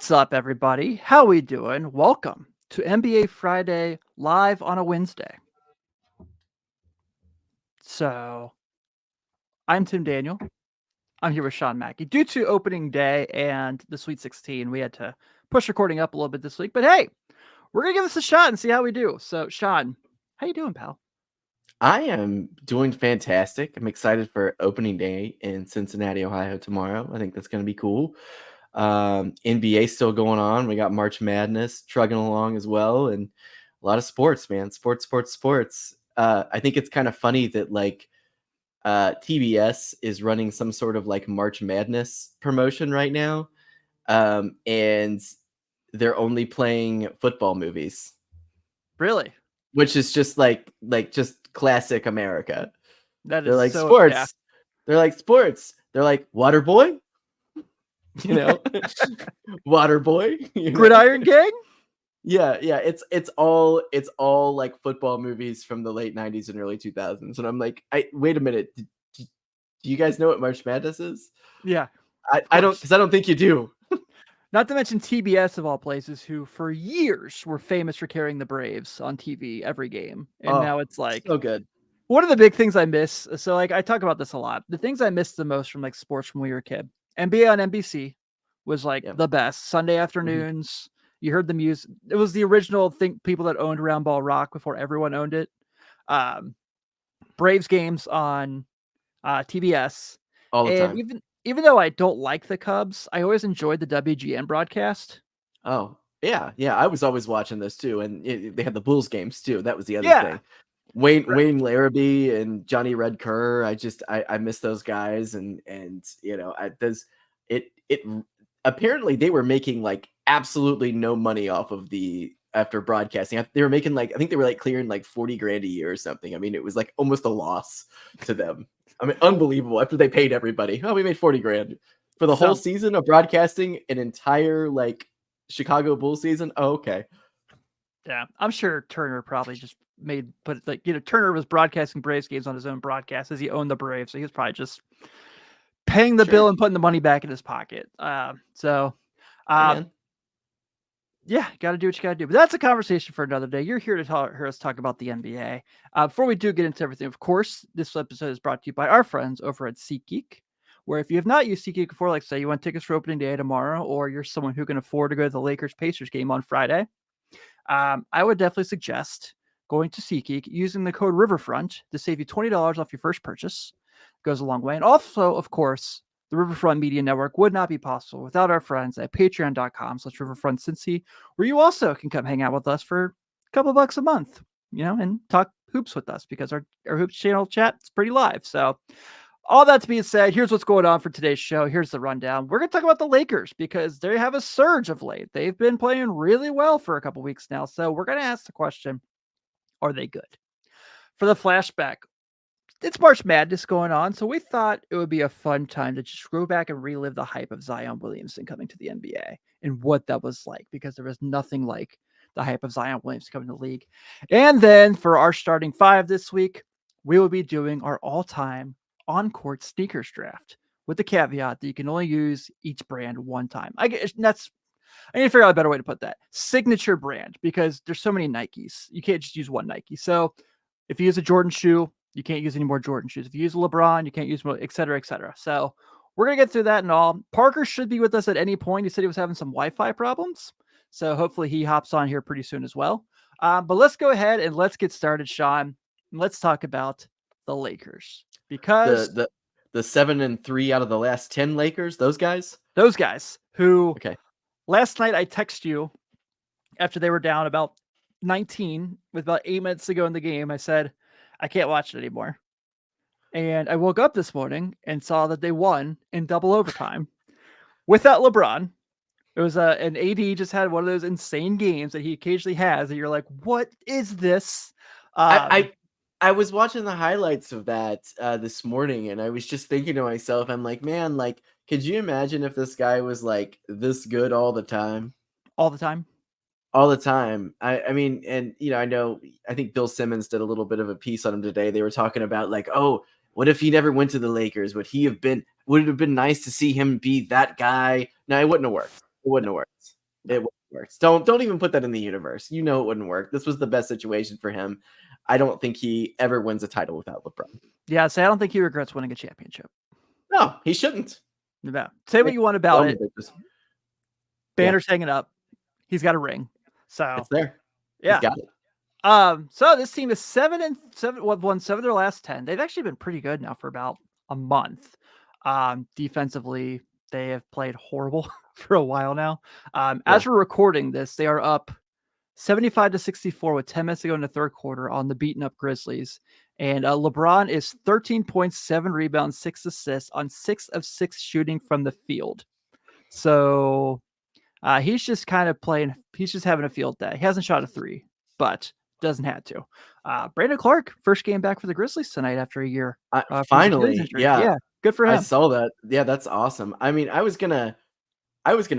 What's up, everybody? How we doing? Welcome to NBA Friday live on a Wednesday. So, I'm Tim Daniel. I'm here with Sean Mackey. Due to opening day and the Sweet 16, we had to push recording up a little bit this week. But hey, we're gonna give this a shot and see how we do. So, Sean, how you doing, pal? I am doing fantastic. I'm excited for opening day in Cincinnati, Ohio tomorrow. I think that's going to be cool. NBA still going on. We got March Madness trugging along as well, and a lot of sports, man. Sports. I think it's kind of funny that TBS is running some sort of like March Madness promotion right now, and they're only playing football movies, Really? which is just just classic America. That They're is like so yeah. sports. They're like sports. They're like Waterboy, you know, Waterboy, Gridiron Gang? Yeah. It's all like football movies from the late '90s and early 2000s, and I'm like, wait a minute. Do you guys know what March Madness is? Yeah. I don't, because I don't think you do. Not to mention TBS of all places, who for years were famous for carrying the Braves on TV every game, and now it's like so good. one of the big things I miss. So like I talk about this a lot. The things I miss the most from like sports when we were a kid. NBA on NBC was like Yep. the best. Sunday afternoons, you heard the music. It was the original thing. People that owned Round Ball Rock before everyone owned it. Braves games on TBS, All the and time. even though I don't like the Cubs, I always enjoyed the WGN broadcast. Oh, yeah. I was always watching this too, and they had the Bulls games too. That was the other Yeah. thing. Wayne Larrabee and Johnny Red Kerr. I miss those guys, and it apparently they were making like absolutely no money off of after broadcasting. They were making I think they were like clearing like 40 grand a year or something. I mean, it was like almost a loss to them. I mean, unbelievable. After they paid everybody, oh, we made 40 grand for the whole season of broadcasting an entire like Chicago Bulls season. Oh, okay. Yeah, I'm sure Turner probably just Turner was broadcasting Braves games on his own broadcast as he owned the Braves, so he was probably just paying the bill and putting the money back in his pocket. Yeah, got to do what you got to do. But that's a conversation for another day. You're here to hear us talk about the NBA. Before we do get into everything, of course, this episode is brought to you by our friends over at SeatGeek, where if you have not used SeatGeek before, like say you want tickets for opening day tomorrow, or you're someone who can afford to go to the Lakers-Pacers game on Friday, I would definitely suggest going to SeatGeek using the code Riverfront to save you $20 off your first purchase. It goes a long way. And also, of course, the Riverfront Media Network would not be possible without our friends at patreon.com/RiverfrontCincy, where you also can come hang out with us for a couple bucks a month, and talk hoops with us because our hoops channel chat is pretty live. So all that to be said, here's what's going on for today's show. Here's the rundown. We're going to talk about the Lakers because they have a surge of late. They've been playing really well for a couple weeks now. So we're going to ask the question, are they good? For the flashback, it's March Madness going on, so we thought it would be a fun time to just go back and relive the hype of Zion Williamson coming to the NBA and what that was like, because there was nothing like the hype of Zion Williamson coming to the league. And then for our starting five this week, we will be doing our all-time on-court sneakers draft with the caveat that you can only use each brand one time. I need to figure out a better way to put that. Signature brand, because there's so many Nikes. You can't just use one Nike. So if you use a Jordan shoe, you can't use any more Jordan shoes. If you use a LeBron, you can't use more, et cetera, et cetera. So we're going to get through that and all. Parker should be with us at any point. He said he was having some Wi-Fi problems. So hopefully he hops on here pretty soon as well. But let's go ahead and let's get started, Sean. Let's talk about the Lakers, because the 7-3 out of the last 10 Lakers, those guys who last night I texted you after they were down about 19 with about 8 minutes to go in the game. I said, I can't watch it anymore. And I woke up this morning and saw that they won in double overtime without LeBron. It was an AD just had one of those insane games that he occasionally has that you're like, what is this? I was watching the highlights of that this morning, and I was just thinking to myself, I'm like, man, like, could you imagine if this guy was like this good all the time? All the time? All the time. I mean, and I think Bill Simmons did a little bit of a piece on him today. They were talking about like, oh, what if he never went to the Lakers? Would it have been nice to see him be that guy? No, it wouldn't have worked. wouldn't have worked. It wouldn't have worked. Don't even put that in the universe. You know it wouldn't work. This was the best situation for him. I don't think he ever wins a title without LeBron. Yeah, so I don't think he regrets winning a championship. No, he shouldn't. No. Say what you want about it. Banner's Yeah. hanging up. He's got a ring. So It's there. yeah. He's got it. So this team is 7-7. Won 7 of their last 10. They've actually been pretty good now for about a month. Defensively, they have played horrible for a while now. As we're recording this, they are up 75-64 with 10 minutes to go in the third quarter on the beaten up Grizzlies. And LeBron is 13 points, 7 rebounds, 6 assists on 6 of 6 shooting from the field. So he's just kind of playing. He's just having a field day. He hasn't shot a 3, but doesn't have to. Brandon Clark, first game back for the Grizzlies tonight after a year. Finally, yeah, good for him. I saw that. Yeah, that's awesome. I mean, I was gonna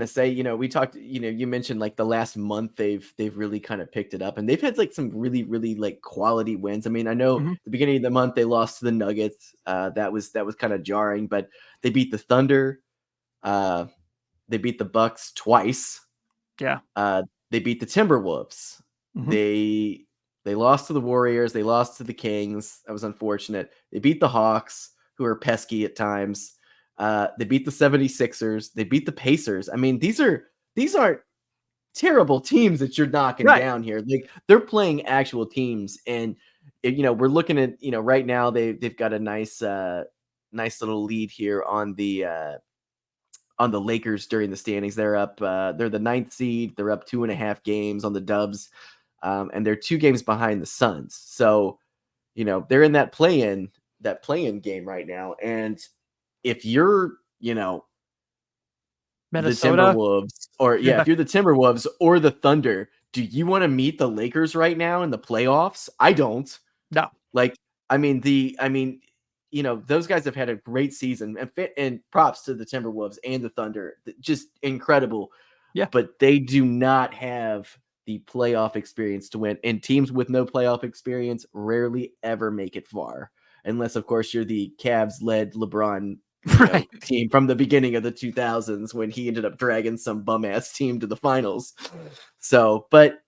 say, we talked. You mentioned like the last month they've really kind of picked it up, and they've had like some really like quality wins. I mean, I know the beginning of the month they lost to the Nuggets. That was kind of jarring, but they beat the Thunder. They beat the Bucks twice. Yeah. They beat the Timberwolves. They lost to the Warriors. They lost to the Kings. That was unfortunate. They beat the Hawks, who are pesky at times. They beat the 76ers. They beat the Pacers. I mean, these aren't terrible teams that you're knocking down here. Like, they're playing actual teams. And, we're looking at, right now they've got a nice little lead here on the Lakers during the standings. They're up. They're the 9th seed. They're up 2.5 games on the Dubs. And they're 2 games behind the Suns. So, they're in that play-in game right now. And if you're, Minnesota, the Timberwolves, or if you're the Timberwolves or the Thunder, do you want to meet the Lakers right now in the playoffs? I don't. No. Like, those guys have had a great season, and props to the Timberwolves and the Thunder. Just incredible. Yeah. But they do not have the playoff experience to win. And teams with no playoff experience rarely ever make it far. Unless, of course, you're the Cavs-led LeBron team from the beginning of the 2000s when he ended up dragging some bum-ass team to the finals. So, but,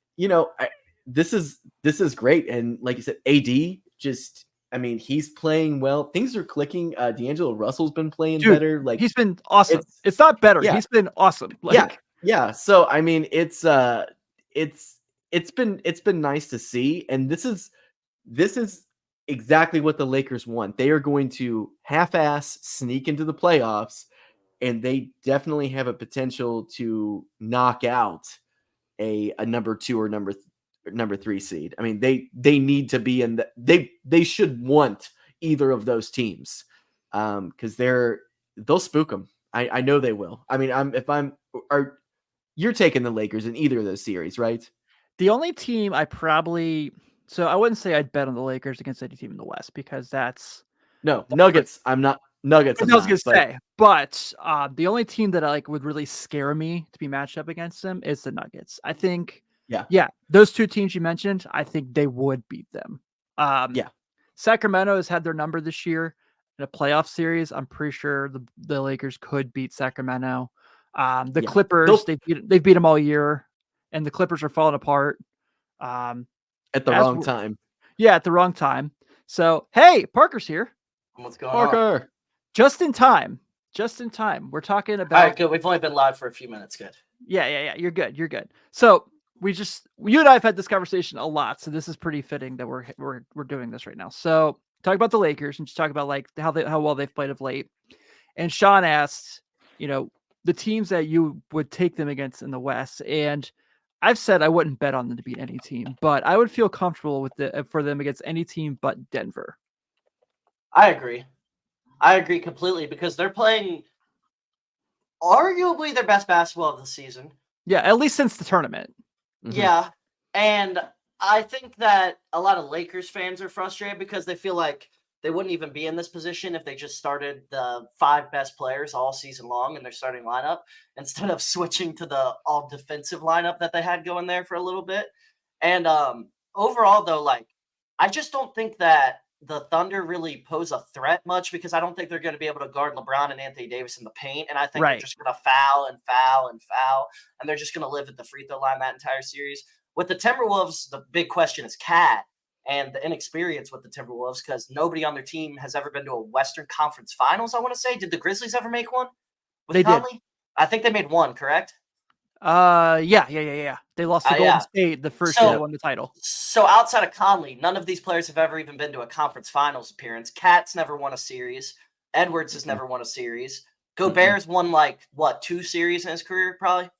this is great. And like you said, AD just... I mean, he's playing well. Things are clicking. D'Angelo Russell's been playing better. Like, he's been awesome. It's not better. Yeah. He's been awesome. Yeah. So I mean, it's been nice to see. And this is exactly what the Lakers want. They are going to half-ass sneak into the playoffs, and they definitely have a potential to knock out a number 2 or number 3 seed. I mean, they need to be in they should want either of those teams, because they'll spook them. I know they will. I mean, you're taking the Lakers in either of those series, right? The only team I wouldn't say I'd bet on the Lakers against any team in the West, because that's Nuggets. I'm not Nuggets. I was gonna say, but the only team that I would really scare me to be matched up against them is the Nuggets. I think. Yeah, those 2 teams you mentioned, I think they would beat them. Sacramento has had their number this year in a playoff series. I'm pretty sure the Lakers could beat Sacramento. The Clippers, they've beat them all year, and the Clippers are falling apart. At the wrong time. Yeah, at the wrong time. So, hey, Parker's here. What's going on? Parker. Just in time. We're talking about... All right, good. We've only been live for a few minutes. Good. Yeah. You're good. So, you and I have had this conversation a lot, so this is pretty fitting that we're doing this right now. So talk about the Lakers and just talk about like how well they've played of late. And Sean asked, the teams that you would take them against in the West, and I've said I wouldn't bet on them to beat any team, but I would feel comfortable with for them against any team but Denver. I agree completely, because they're playing arguably their best basketball of the season. Yeah, at least since the tournament. Mm-hmm. Yeah, and I think that a lot of Lakers fans are frustrated because they feel like they wouldn't even be in this position if they just started the 5 best players all season long in their starting lineup instead of switching to the all defensive lineup that they had going there for a little bit. And overall, though, I just don't think that the Thunder really pose a threat much because I don't think they're going to be able to guard LeBron and Anthony Davis in the paint. And I think they're Right. just going to foul and foul and foul. And they're just going to live at the free throw line that entire series. With the Timberwolves, the big question is Cat and the inexperience with the Timberwolves because nobody on their team has ever been to a Western Conference Finals, I want to say. Did the Grizzlies ever make one with They did. Conley? I think they made one, correct? Yeah. They lost to Golden Yeah. State the first year they So, won the title. so outside of Conley, none of these players have ever even been to a conference finals appearance. Cat's never won a series. Edwards has never won a series. Gobert's won like what 2 series in his career, probably. I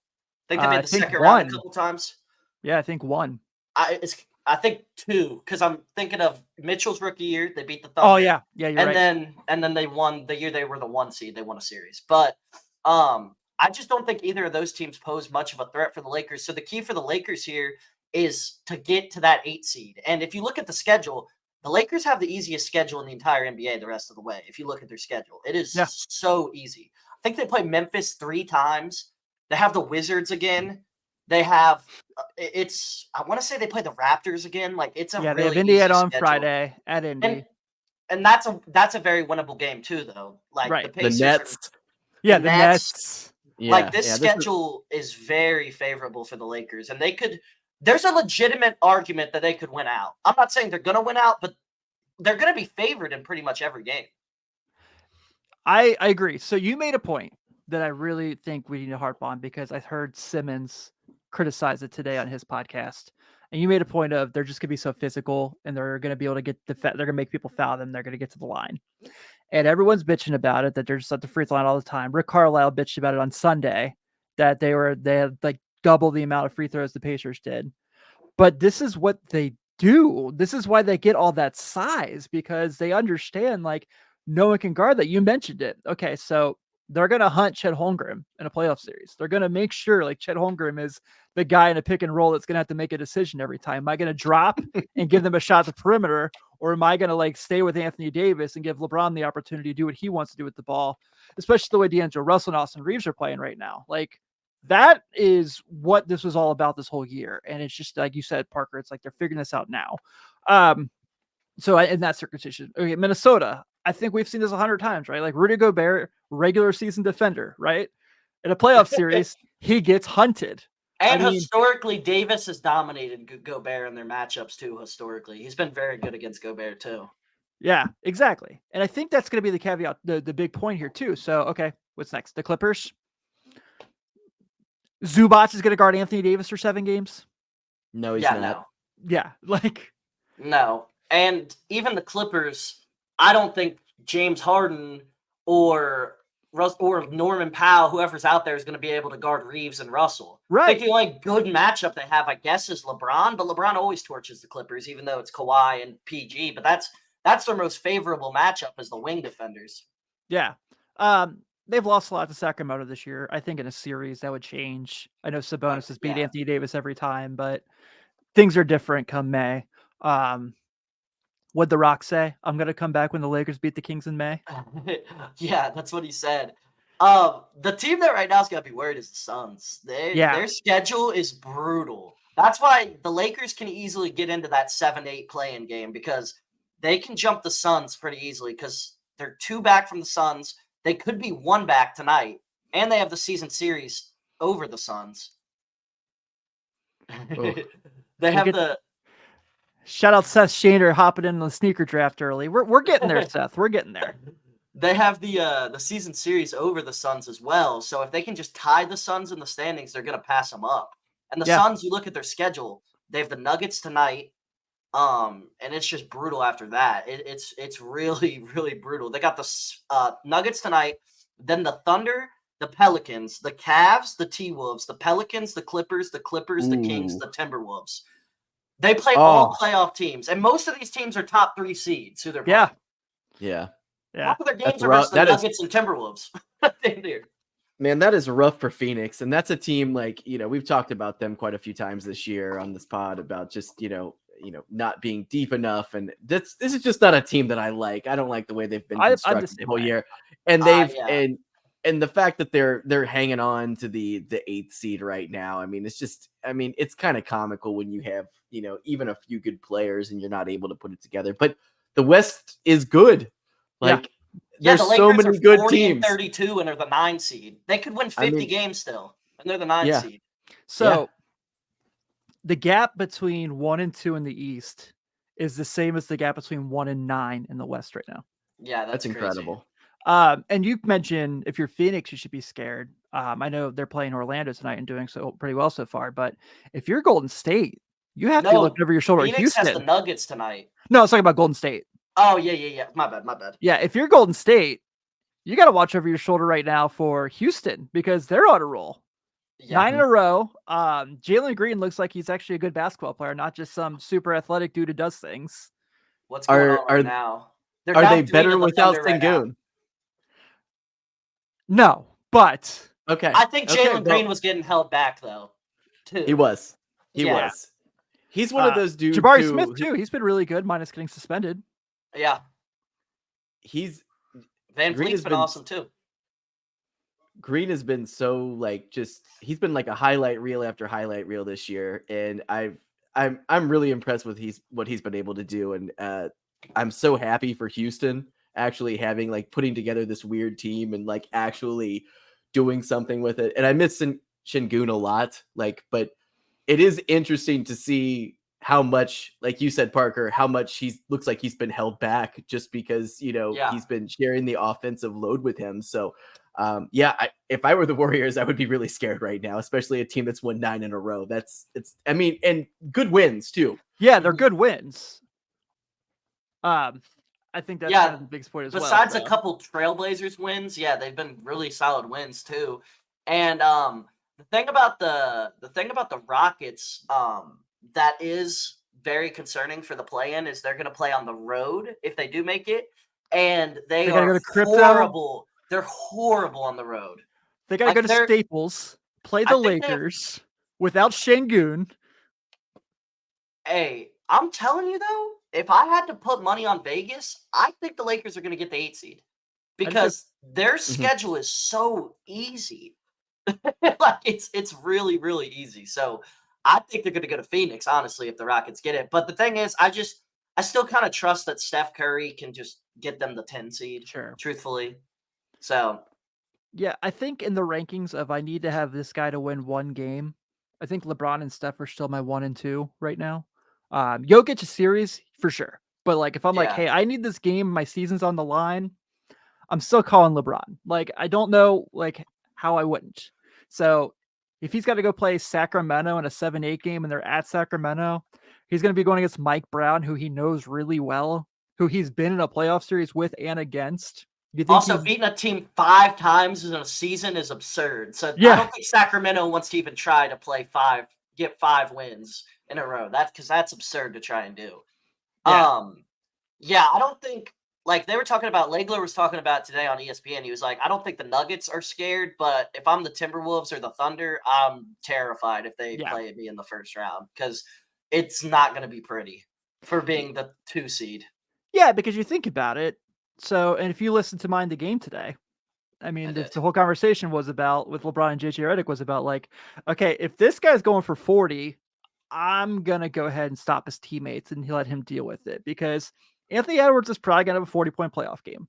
think they made the second round a couple times. Yeah, I think 1. I think 2 because I'm thinking of Mitchell's rookie year. They beat the Thunder. Oh yeah, you're right. And then they won the year they were the 1 seed. They won a series, but I just don't think either of those teams pose much of a threat for the Lakers. So the key for the Lakers here is to get to that 8 seed. And if you look at the schedule, the Lakers have the easiest schedule in the entire NBA the rest of the way. If you look at their schedule, it is so easy. I think they play Memphis 3 times. They have the Wizards again. They have I want to say they play the Raptors again. Like it's a they really have Indiana easy on schedule. Friday at Indy. And that's a very winnable game too, though. Like the Pacers, the Nets. The Nets. Like this schedule is very favorable for the Lakers, and there's a legitimate argument that they could win out. I'm not saying they're going to win out, but they're going to be favored in pretty much every game. I agree. So you made a point that I really think we need to harp on because I heard Simmons criticize it today on his podcast. And you made a point of they're just going to be so physical and they're going to be able to they're going to make people foul them. They're going to get to the line. And everyone's bitching about it, that they're just at the free throw line all the time. Rick Carlisle bitched about it on Sunday, that they had like double the amount of free throws the Pacers did. But this is what they do. This is why they get all that size, because they understand like no one can guard that. You mentioned it. Okay, so they're going to hunt Chet Holmgren in a playoff series. They're going to make sure like Chet Holmgren is the guy in a pick and roll that's going to have to make a decision every time. Am I going to drop and give them a shot at the perimeter, or am I going to like stay with Anthony Davis and give LeBron the opportunity to do what he wants to do with the ball, especially the way D'Angelo Russell and Austin Reeves are playing right now? Like that is what this was all about this whole year. And it's just like you said, Parker, it's like they're figuring this out now. So in that circumcision, okay, Minnesota, I think we've seen this 100 times, right? Like Rudy Gobert, regular season defender, right? In a playoff series, he gets hunted. And historically, Davis has dominated Gobert in their matchups too. Historically, he's been very good against Gobert too. Yeah, exactly. And I think that's going to be the caveat, the big point here too. So, okay, what's next? The Clippers. Zubac is going to guard Anthony Davis for 7 games. No, he's not. No. Yeah, like no. And even the Clippers, I don't think James Harden or Norman Powell, whoever's out there, is going to be able to guard Reeves and Russell. Right. I think the only good matchup they have, I guess, is LeBron. But LeBron always torches the Clippers, even though it's Kawhi and PG. But that's their most favorable matchup is the wing defenders. Yeah. They've lost a lot to Sacramento this year. I think in a series that would change. I know Sabonis has beat Anthony Davis every time, but things are different come May. What'd The Rock say? I'm going to come back when the Lakers beat the Kings in May. Yeah, that's what he said. The team that right now is going to be worried is the Suns. Their schedule is brutal. That's why the Lakers can easily get into that 7-8 play-in game because they can jump the Suns pretty easily because they're 2 back from the Suns. They could be 1 back tonight, and they have the season series over the Suns. They have the... Shout out Seth Shaner hopping in the sneaker draft early. We're getting there, Seth. We're getting there. They have the season series over the Suns as well. So if they can just tie the Suns in the standings, they're going to pass them up. And the Suns, you look at their schedule, they have the Nuggets tonight, and it's just brutal after that. It's really, really brutal. They got the Nuggets tonight, then the Thunder, the Pelicans, the Cavs, the T-Wolves, the Pelicans, the Clippers, the Kings, the Timberwolves. They play all playoff teams, and most of these teams are top 3 seeds who they're playing. Yeah. Half of their games are versus the Nuggets and Timberwolves. Man, that is rough for Phoenix, and that's a team like we've talked about them quite a few times this year on this pod about just not being deep enough, and this is just not a team that I like. I don't like the way they've been constructed the whole year, and and the fact that they're hanging on to the 8th seed right now. I mean, it's kind of comical when you have even a few good players and you're not able to put it together. But the West is good. Like there's the so Lakers many are good 40 and teams. 32 and are the 9 seed. They could win 50 games still, and they're the 9 Yeah. seed. So the gap between 1 and 2 in the East is the same as the gap between 1 and 9 in the West right now. Yeah, That's crazy. incredible. And you mentioned if you're Phoenix, you should be scared. I know they're playing Orlando tonight and doing so pretty well so far, but if you're Golden State, you have to be looking over your shoulder at Phoenix has the Houston. Nuggets tonight. No, I was talking about Golden State. Oh, yeah. My bad. Yeah, if you're Golden State, you got to watch over your shoulder right now for Houston because they're on a roll. Yeah. 9 in a row. Jalen Green looks like he's actually a good basketball player, not just some super athletic dude who does things. What's going on right now? Are they better without Sengun? No, but okay. I think Jalen Green was getting held back though. Too. He was. He's one of those dudes. Jabari Smith too. He's been really good, minus getting suspended. Yeah. Van Green Vliet's been awesome too. Green has been so he's been like a highlight reel after highlight reel this year, and I'm really impressed with what he's been able to do, and I'm so happy for Houston actually having putting together this weird team and actually doing something with it. And I miss Sengun a lot, but it is interesting to see how much, like you said, Parker, how much looks like he's been held back just because, he's been sharing the offensive load with him. So if I were the Warriors, I would be really scared right now, especially a team that's won 9 in a row. And good wins too. Yeah, they're good wins. I think that's kind of the biggest point as Besides well. a couple Trailblazers wins, they've been really solid wins too. And the thing about the Rockets that is very concerning for the play-in is they're going to play on the road if they do make it, and they are horrible. They're horrible on the road. They got to go to Staples, play the Lakers without Sengun. Hey, I'm telling you though, if I had to put money on Vegas, I think the Lakers are going to get the 8 seed because their schedule is so easy. It's really, really easy. So I think they're going to go to Phoenix, honestly, if the Rockets get it. But the thing is, I still kind of trust that Steph Curry can just get them the 10 seed. Sure. Truthfully. So. Yeah, I think in the rankings of I need to have this guy to win one game, I think LeBron and Steph are still my 1 and 2 right now. Jokic a series for sure. But if I'm hey, I need this game, my season's on the line, I'm still calling LeBron. I don't know how I wouldn't. So if he's got to go play Sacramento in a 7-8 game and they're at Sacramento, he's going to be going against Mike Brown, who he knows really well, who he's been in a playoff series with and against. Also, beating a team 5 times in a season is absurd. So I don't think Sacramento wants to even try to get 5 wins in a row. That's absurd to try and do. I don't think they were talking about, Legler was talking about today on ESPN. He was like, I don't think the Nuggets are scared, but if I'm the Timberwolves or the Thunder, I'm terrified if they play me in the first round because it's not going to be pretty for being the 2 seed. Yeah, because you think about it. So, and if you listen to Mind the Game today, I mean, the whole conversation was about with LeBron and JJ Redick was about okay, if this guy's going for 40, I'm going to go ahead and stop his teammates and let him deal with it because Anthony Edwards is probably going to have a 40-point playoff game.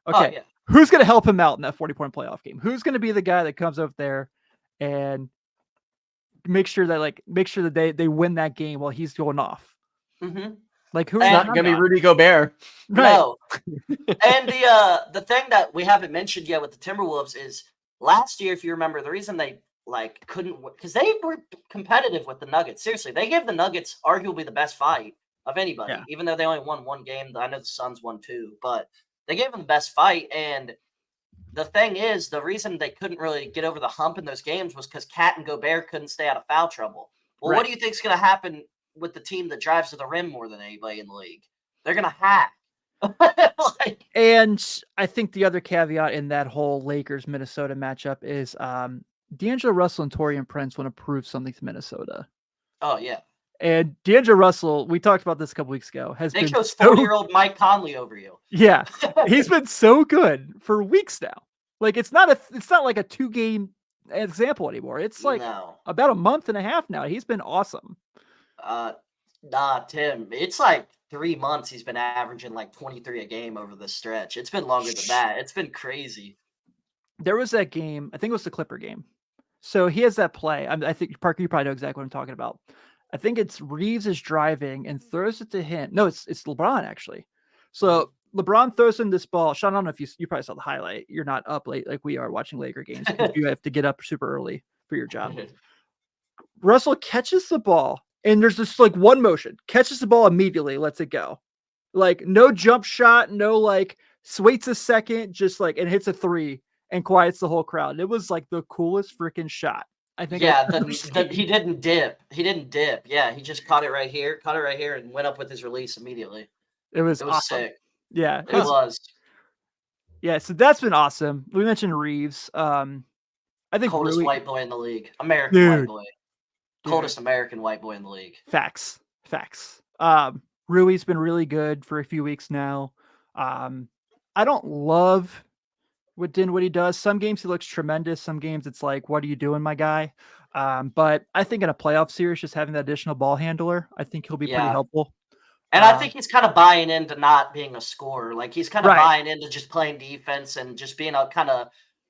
Okay. Who's going to help him out in that 40-point playoff game? Who's going to be the guy that comes up there and make sure that they win that game while he's going off? Mm-hmm. Who's not going to be Rudy Gobert? Right. No. And the thing that we haven't mentioned yet with the Timberwolves is last year, if you remember, the reason they couldn't, because they were competitive with the Nuggets. Seriously, they gave the Nuggets arguably the best fight of anybody, even though they only won 1 game. I know the Suns won 2, but they gave them the best fight. And the thing is, the reason they couldn't really get over the hump in those games was because Cat and Gobert couldn't stay out of foul trouble. Well, what do you think is going to happen with the team that drives to the rim more than anybody in the league? They're going to hack. And I think the other caveat in that whole Lakers-Minnesota matchup is D'Angelo Russell and Taurean Prince want to prove something to Minnesota. Oh, yeah. And D'Angelo Russell, we talked about this a couple weeks ago, they chose 40-year-old Mike Conley over you. Yeah. He's been so good for weeks now. It's not like a 2-game example anymore. It's about a month and a half now. He's been awesome. Nah, Tim, it's like 3 months he's been averaging like 23 a game over this stretch. It's been longer than that. It's been crazy. There was that game, I think it was the Clipper game. So he has that play. I think, Parker, you probably know exactly what I'm talking about. I think it's Reeves is driving and throws it to him. No, it's LeBron, actually. So LeBron throws him this ball. Sean, I don't know if you probably saw the highlight. You're not up late like we are watching Laker games because you have to get up super early for your job. Russell catches the ball, and there's this like one motion. Catches the ball immediately, lets it go. Like no jump shot, no like waits a second, just like and hits a three and quiets the whole crowd. It was like the coolest freaking shot. I think. Yeah, he didn't dip. He didn't dip. Yeah, he just caught it right here, and went up with his release immediately. It was awesome. Sick. Yeah, it was. Yeah, so that's been awesome. We mentioned Reeves. I think coldest white boy in the league, American white boy, coldest American white boy in the league. Facts. Rui's been really good for a few weeks now. I don't love what Dinwiddie does. Some games he looks tremendous. Some games it's like, what are you doing, my guy? But I think in a playoff series, just having that additional ball handler, I think he'll be pretty helpful. And I think he's kind of buying into not being a scorer. Like he's kind of buying into just playing defense and just being a kind of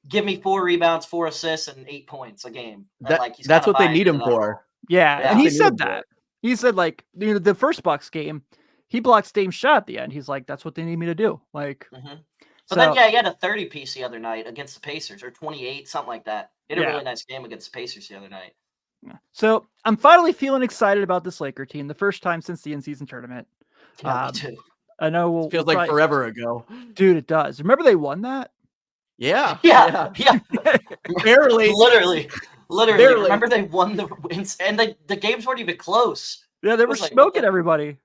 give me 4 rebounds, 4 assists, and 8 points a game. That's what they need him for. Yeah, and he said that. He said like the first Bucks game, he blocked Dame's shot at the end. He's like, that's what they need me to do. Like. But then, he had a 30-piece the other night against the Pacers, or 28, something like that. He had a really nice game against the Pacers the other night. So I'm finally feeling excited about this Laker team. The first time since the in-season tournament. Yeah, me too. I know. It feels like forever ago. Dude, it does. Remember they won that? Yeah. Barely. Literally. Remember they won the wins, and the games weren't even close. Yeah, they were smoking everybody.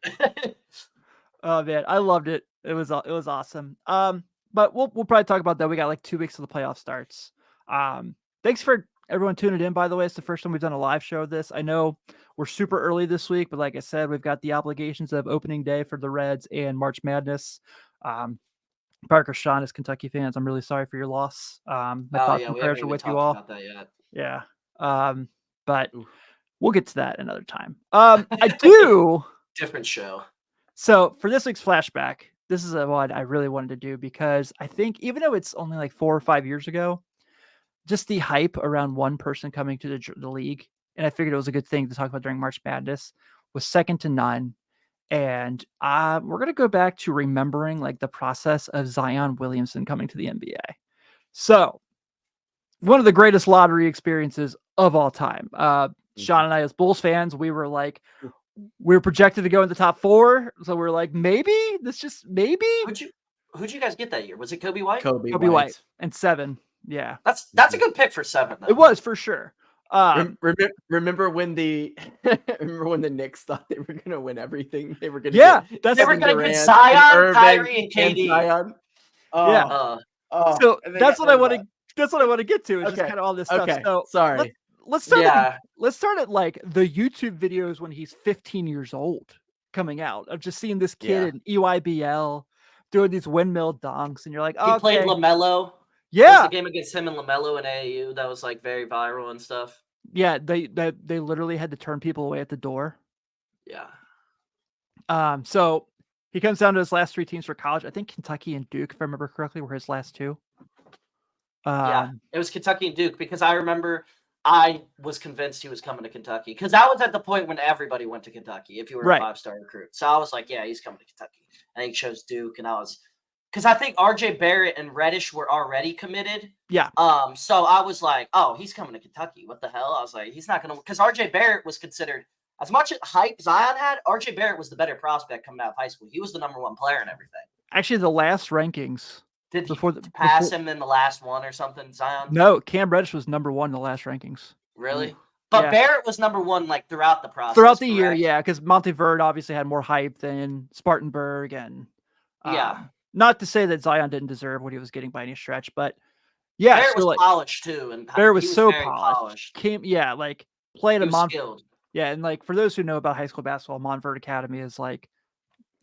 Oh man, I loved it. It was awesome. But we'll probably talk about that. We got like 2 weeks till the playoff starts. Thanks for everyone tuning in, by the way. It's the first time we've done a live show of this. I know we're super early this week, but like I said, we've got the obligations of opening day for the Reds and March Madness. Parker, Sean, as Kentucky fans, I'm really sorry for your loss. My thoughts and prayers are with you all. About that yet. Yeah. But we'll get to that another time. I do. Different show. So for this week's flashback, this is one I really wanted to do because I think even though it's only like 4 or 5 years ago, just the hype around one person coming to the league, and I figured it was a good thing to talk about during March Madness, was second to none. And we're going to go back to remembering like the process of Zion Williamson coming to the NBA. So one of the greatest lottery experiences of all time. Sean and I, as Bulls fans, we were projected to go in the top 4. So we're like, maybe. Who'd you guys get that year? Was it Kobe White? Kobe White and 7. Yeah. That's a good pick for 7. Though. It was for sure. Remember when the Knicks thought they were going to win everything? They were going to get Zion, Kyrie, and KD. Zion. So that's what I want to. That's what I want to get to. Is just kind of all this stuff. So sorry. Let's start. Let's start at like the YouTube videos when he's 15 years old coming out. Of just seeing this kid in EYBL doing these windmill dunks, and you're like, oh, he played LaMelo. Yeah, it was the game against him and LaMelo and AAU that was like very viral and stuff. Yeah, they literally had to turn people away at the door. Yeah. So he comes down to his last 3 teams for college. I think Kentucky and Duke, if I remember correctly, were his last 2. Yeah, it was Kentucky and Duke because I remember I was convinced he was coming to Kentucky because I was at the point when everybody went to Kentucky if you were a 5-star recruit. So I was like, yeah, he's coming to Kentucky. And he chose Duke, and I was because I think RJ Barrett and Reddish were already committed. Yeah. So I was like, oh, he's coming to Kentucky. What the hell? I was like, he's not going to because RJ Barrett was considered as much hype Zion had. RJ Barrett was the better prospect coming out of high school. He was the number 1 player and everything. Actually, the last rankings. Did he pass him in the last one or something, Zion? No, Cam Reddish was number 1 in the last rankings. Really? But Barrett was number 1 like throughout the process. Throughout the year, yeah, because Monteverde obviously had more hype than Spartanburg, and not to say that Zion didn't deserve what he was getting by any stretch, but yeah, Barrett was polished too, and Barrett was so polished. Played a skilled. Yeah, and like for those who know about high school basketball, Montverde Academy is like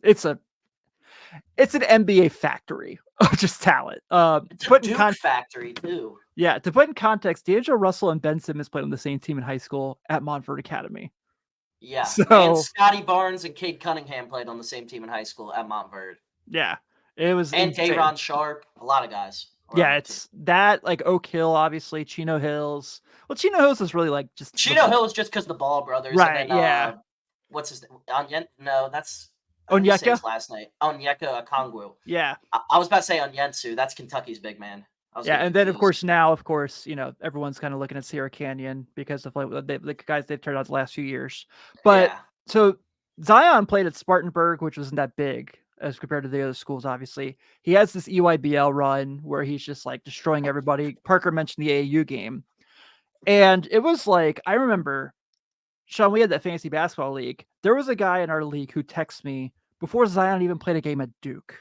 it's an NBA factory of just talent. It's a Duke factory too. Yeah, to put in context, D'Angelo Russell and Ben Simmons played on the same team in high school at Montverde Academy. Yeah. So And Scotty Barnes and Cade Cunningham played on the same team in high school at Montverde. yeah, it was And insane. Dayron Sharp, a lot of guys. Yeah, it's that like Oak Hill, obviously Chino Hills. Well, Chino Hills is really like just Chino Hill is just because the Ball brothers, right. and then Yeah, what's his name? No, that's how do you say Onyeka. his last name? Onyeka Okongwu. Yeah, I was about to say Onyensu. That's Kentucky's big man. I was yeah, getting and then confused. of course, everyone's kind of looking at Sierra Canyon because of like the guys they've turned out the last few years. But Yeah. so Zion played at Spartanburg, which wasn't that big as compared to the other schools. Obviously, he has this EYBL run where he's just like destroying everybody. Parker mentioned the AAU game, and it was like I remember, Sean, we had that fantasy basketball league. There was a guy in our league who texted me before Zion even played a game at Duke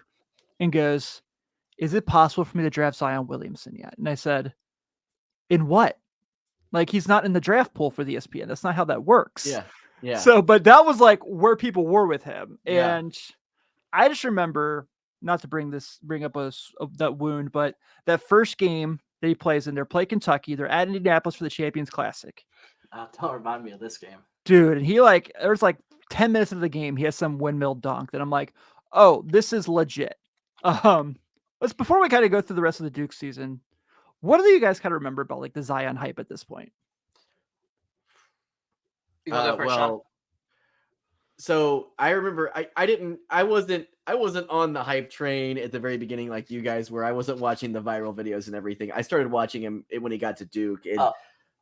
and goes, "Is it possible for me to draft Zion Williamson yet?" And I said, "In what? Like he's not in the draft pool for the ESPN. That's not how that works." Yeah. Yeah. So, but that was like where people were with him, Yeah. and I just remember, not to bring up that wound, but that first game that he plays in, they're playing Kentucky. They're at Indianapolis for the Champions Classic. Don't remind me of this game. Dude, and there's like 10 minutes of the game, he has some windmill dunk that I'm like, oh, this is legit. Let's before we kind of go through the rest of the Duke season, what do you guys kind of remember about like the Zion hype at this point? You want to go first, Sean? So I remember I wasn't on the hype train at the very beginning like you guys were. I wasn't watching the viral videos and everything. I started watching him when he got to Duke, and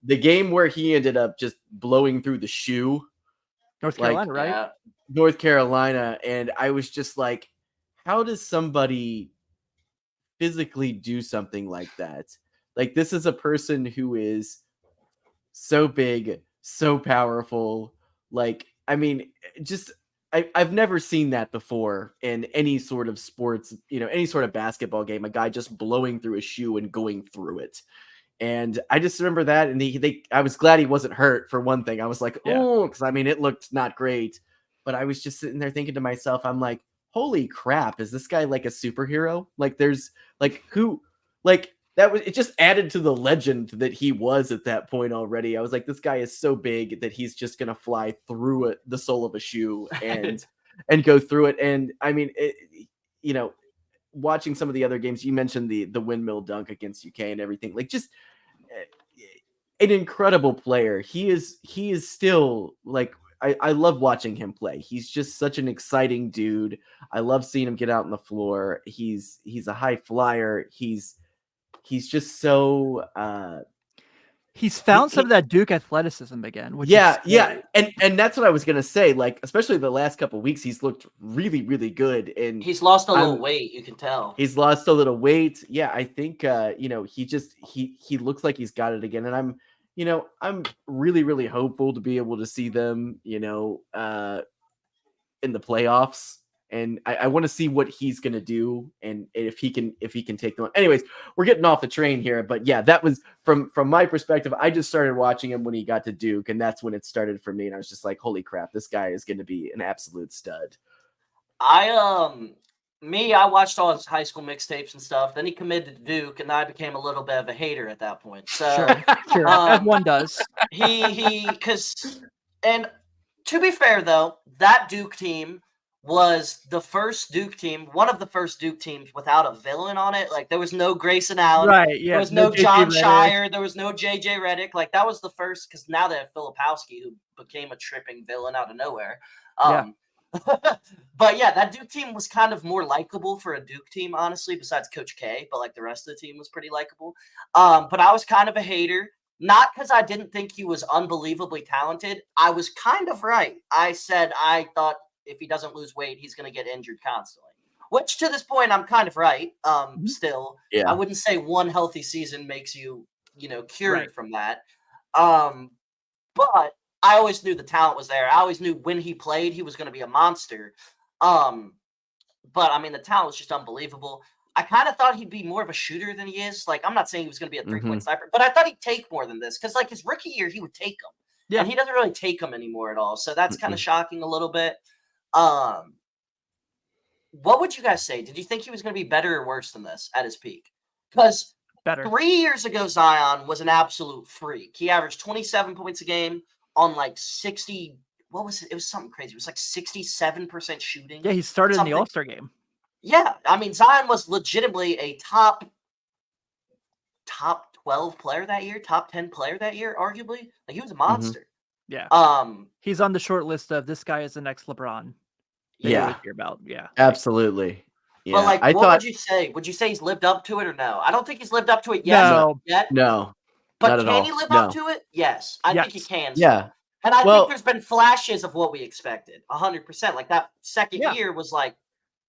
the game where he ended up just blowing through the shoe, North Carolina, right? Yeah. North Carolina, and I was just like, how does somebody physically do something like that? Like, this is a person who is so big, so powerful. Like, I mean, just I've never seen that before in any sort of sports, any sort of basketball game, a guy just blowing through a shoe and going through it. And I just remember that. And I was glad he wasn't hurt for one thing. I was like, oh, because I mean, it looked not great. But I was just sitting there thinking to myself, I'm like, holy crap, is this guy like a superhero? Like, there's like who, like, that was, it just added to the legend that he was at that point already. I was like, this guy is so big that he's just gonna fly through the sole of a shoe and go through it. And I mean, watching some of the other games, you mentioned the windmill dunk against UK and everything, like just an incredible player. He is still like, I love watching him play. He's just such an exciting dude. I love seeing him get out on the floor. He's a high flyer. He's just so he's found some of that Duke athleticism again, which yeah. is And that's what I was gonna say. Like, especially the last couple of weeks, he's looked really, really good. And he's lost a little weight, you can tell. He's lost a little weight. Yeah, I think he looks like he's got it again. And I'm really, really hopeful to be able to see them, in the playoffs. And I want to see what he's going to do and if he can take them on. Anyways, we're getting off the train here, but yeah, that was from my perspective. I just started watching him when he got to Duke, and that's when it started for me. And I was just like, holy crap, this guy is going to be an absolute stud. I watched all his high school mixtapes and stuff. Then he committed to Duke, and I became a little bit of a hater at that point. So sure. Everyone does. And to be fair though, that Duke team was the first Duke team, one of the first Duke teams without a villain on it. Like, there was no Grayson Allen. Right, yeah. There was no John Shire. There was no JJ Redick. Like, that was the first, because now they have Filipowski, who became a tripping villain out of nowhere. But yeah, that Duke team was kind of more likable for a Duke team, honestly, besides Coach K. But like the rest of the team was pretty likable. But I was kind of a hater, not because I didn't think he was unbelievably talented. I was kind of right. I said I thought if he doesn't lose weight, he's going to get injured constantly. Which to this point, I'm kind of right. Still, I wouldn't say one healthy season makes you, cured from that. But I always knew the talent was there. I always knew when he played, he was going to be a monster. But I mean, the talent was just unbelievable. I kind of thought he'd be more of a shooter than he is. Like, I'm not saying he was going to be a 3-point sniper, but I thought he'd take more than this because, like, his rookie year, he would take them. Yeah. And he doesn't really take them anymore at all. So that's kind of shocking a little bit. What would you guys say? Did you think he was going to be better or worse than this at his peak? Because 3 years ago, Zion was an absolute freak. He averaged 27 points a game on like 60 what was it? It was something crazy. It was like 67% shooting. Yeah, he started in Something. the All-Star game. Yeah, I mean, Zion was legitimately a top 12 player that year, top 10 player that year, arguably. Like, he was a monster. Yeah. Um, He's on the short list of this guy is the next LeBron. That you Yeah, always hear about. Yeah. absolutely. Yeah, but like, I what thought would you say? Would you say he's lived up to it or no? I don't think he's lived up to it yet. No. Yet. no, But not at can all. he live No. up to it? Yes, I think he Yes. can. Yeah. And I Well- think there's been flashes of what we expected. 100%. Like that second Yeah. year was like,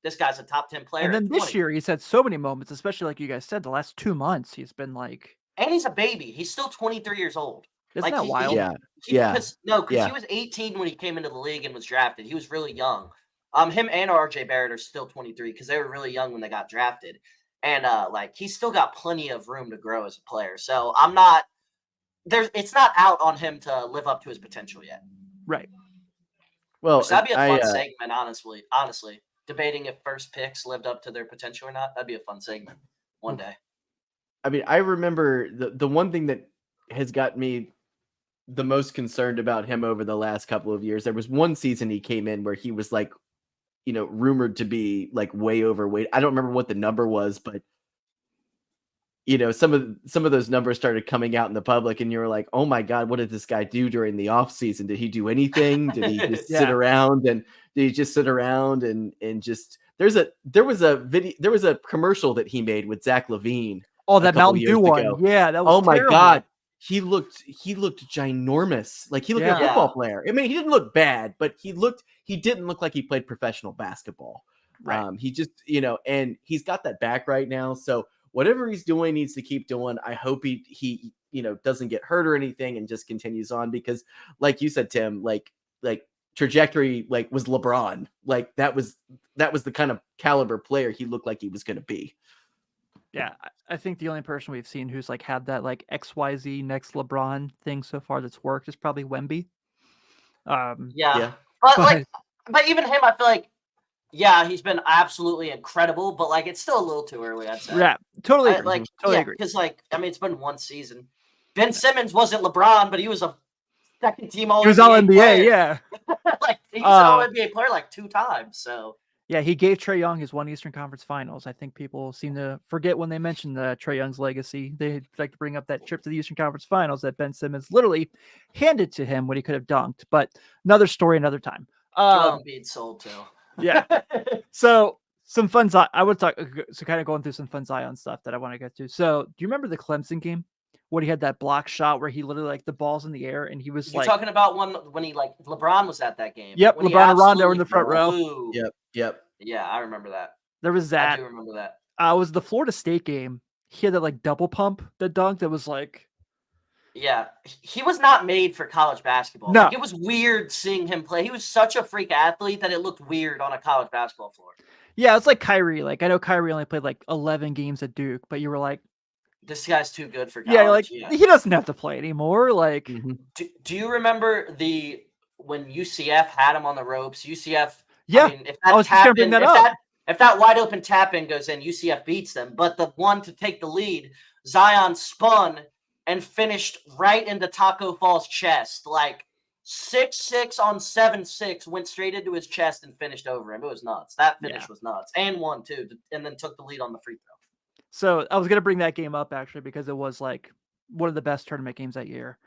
this guy's a top 10 player. And then at this 20. year he's had so many moments, especially like you guys said, the last 2 months he's been like, And he's a baby. He's still 23 years old. isn't Like, that wild? Yeah. Yeah. Because Yeah. he was 18 when he came into the league and was drafted. He was really young. Him and RJ Barrett are still 23 because they were really young when they got drafted. And like, he's still got plenty of room to grow as a player. So I'm not it's not out on him to live up to his potential yet. Right. Well, So that'd be a I, fun segment, honestly. Debating if first picks lived up to their potential or not. That'd be a fun segment one day. I mean, I remember the one thing that has got me the most concerned about him over the last couple of years. There was one season he came in where he was like, rumored to be like way overweight. I don't remember what the number was, but some of those numbers started coming out in the public, and you were like, "Oh my God, what did this guy do during the off season? Did he do anything? Did he just sit Yeah. around and just?" There was a commercial that he made with Zach LaVine. Oh, a that couple Mountain years Dew one. ago. Yeah, that was Oh my terrible. God. He looked ginormous. Like he looked like a Yeah. football player. I mean, he didn't look bad, but he didn't look like he played professional basketball. Right. He just, and he's got that back right now. So whatever he's doing needs to keep doing. I hope he doesn't get hurt or anything and just continues on, because like you said, Tim, like trajectory, like, was LeBron. Like that was the kind of caliber player he looked like he was going to be. Yeah, I think the only person we've seen who's like had that like XYZ next LeBron thing so far that's worked is probably Wemby. Yeah. But- But even him, I feel like, yeah, he's been absolutely incredible, but like it's still a little too early, I'd say. Yeah, totally agree. Totally agree. Because like, I mean, it's been one season. Ben Simmons wasn't LeBron, but he was a second team all. He was all NBA, yeah. Like he's an all NBA player like 2 times. So Yeah, he gave Trae Young his one Eastern Conference Finals. I think people seem to forget when they mention Trae Young's legacy. They like to bring up that trip to the Eastern Conference Finals that Ben Simmons literally handed to him when he could have dunked. But another story, another time. Joel Embiid sold too. Yeah. So some fun. I would talk. So kind of going through some fun Zion stuff that I want to get to. So do you remember the Clemson game when he had that block shot where he literally like the ball's in the air and he was You're like talking about when he like LeBron was at that game. Yep, when he LeBron and Rondo were in absolutely the front row. blew. Yep. Yeah, I remember that. There was I that. do remember that. It was the Florida State game. He had that like double pump that dunk that was like. Yeah, he was not made for college basketball. No. Like, it was weird seeing him play. He was such a freak athlete that it looked weird on a college basketball floor. Yeah, it's like Kyrie. Like I know Kyrie only played like 11 games at Duke, but you were like, This guy's too good for yeah, college. like he doesn't have to play anymore. Like, Do you remember when UCF had him on the ropes? UCF. yeah, I mean, if I was that just gonna tap bring in, that if up. that wide open tap in goes in, UCF beats them. But the one to take the lead, Zion spun and finished right into Taco Fall's chest, like 6'6" on 7'6", went straight into his chest and finished over him. It was nuts. That finish was nuts, and won too, and then took the lead on the free throw. So I was gonna bring that game up actually because it was like one of the best tournament games that year.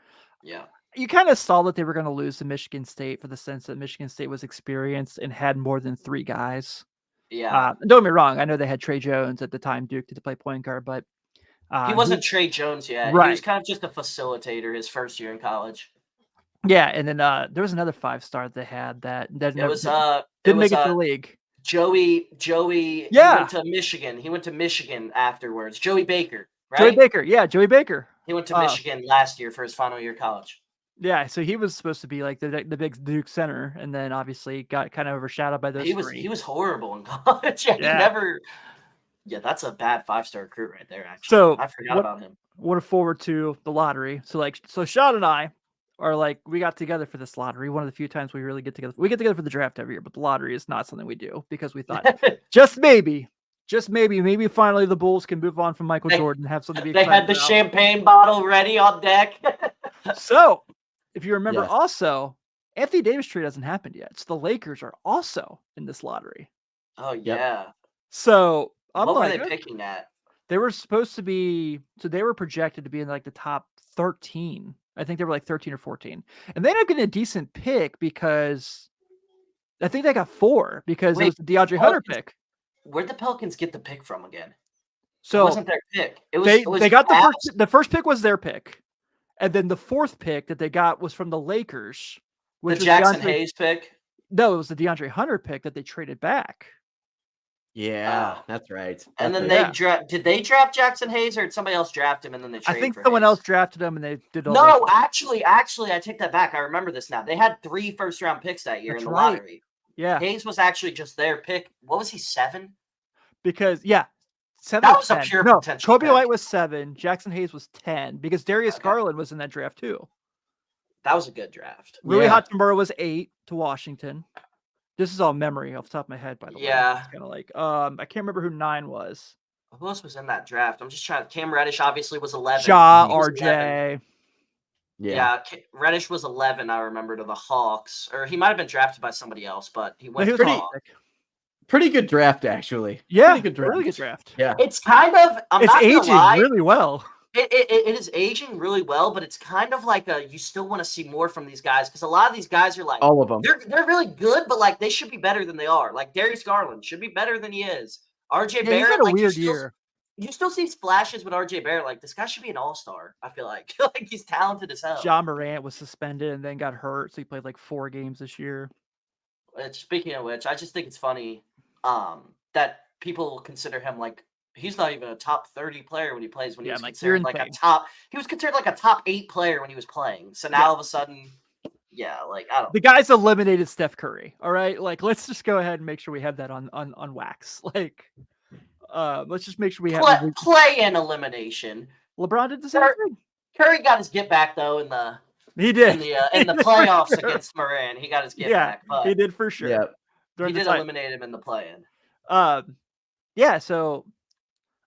Yeah. You kind of saw that they were going to lose to Michigan State for the sense that Michigan State was experienced and had more than 3 guys. Yeah. Don't get me wrong. I know they had Trey Jones at the time, Duke, to play point guard, but he wasn't Trey Jones yet. Right. He was kind of just a facilitator his first year in college. Yeah, and then there was another 5-star they had that Didn't make it to the league. Joey. Yeah. He went to Michigan. He went to Michigan afterwards. Joey Baker, right? Joey Baker. Yeah, Joey Baker. He went to Michigan last year for his final year of college. Yeah, so he was supposed to be like the big Duke center, and then obviously got kind of overshadowed by those 3. He was horrible in college. He never. Yeah, that's a bad 5-star recruit right there. Actually, so I forgot about him. Looking forward to the lottery. So Sean and I are like, we got together for this lottery. One of the few times we really get together. We get together for the draft every year, but the lottery is not something we do because we thought just maybe finally the Bulls can move on from Michael Jordan and have something to be They excited had the about. champagne bottle ready on deck. So, if you remember, also Anthony Davis trade hasn't happened yet. So the Lakers are also in this lottery. Oh yeah. So I'm What were like, they picking at? they were supposed to be, so they were projected to be in like the top 13. I think they were like 13 or 14. And they ended up getting a decent pick because I think they got 4 because it was the DeAndre Hunter pick. Where'd the Pelicans get the pick from again? So it wasn't their pick. It was they got Cavs. the first pick was their pick. And then the 4th pick that they got was from the Lakers. The Jackson Hayes pick? No, it was the DeAndre Hunter pick that they traded back. Yeah, that's right. And then did they draft Jackson Hayes or did somebody else draft him and then they traded I think for someone Hayes? else drafted him and they did all No, actually, I take that back. I remember this now. They had 3 first-round picks that year in the lottery. Yeah. Hayes was actually just their pick. What was he, 7? Because, 7 that or was 10. a pure No, potential Kobe pick. White was 7. Jackson Hayes was 10 because Darius Garland was in that draft too. That was a good draft. Rui Hachimura was 8 to Washington. This is all memory off the top of my head, by the way. Yeah. It's kind of like, I can't remember who 9 was. Who else was in that draft? I'm just trying. Cam Reddish obviously was 11. Ja, He was RJ. 11. Yeah, Reddish was 11, I remember, to the Hawks. Or he might have been drafted by somebody else, but he went to the Hawks. Pretty good draft, actually. Yeah, pretty good draft. really good draft. Yeah, it's kind of. It's not aging gonna lie, really well. It is aging really well, but it's kind of like you still want to see more from these guys because a lot of these guys are like all of them. They're really good, but like they should be better than they are. Like Darius Garland should be better than he is. RJ Barrett, he's had a like, weird year. You still see flashes with RJ Barrett. Like this guy should be an all-star. I feel like like he's talented as hell. John Morant was suspended and then got hurt, so he played like 4 games this year. Speaking of which, I just think it's funny that people consider him like he's not even a top 30 player when he plays. When he was considered like a top, he was considered like a top 8 player when he was playing. So now all of a sudden, like I don't. The guy's eliminated Steph Curry. All right, like let's just go ahead and make sure we have that on wax. Like, let's just make sure we have play-in elimination. LeBron did the same thing. Curry got his get back though in the in the playoffs against Moran. He got his get back. But he did for sure. Yeah, he did eliminate him in the play-in. So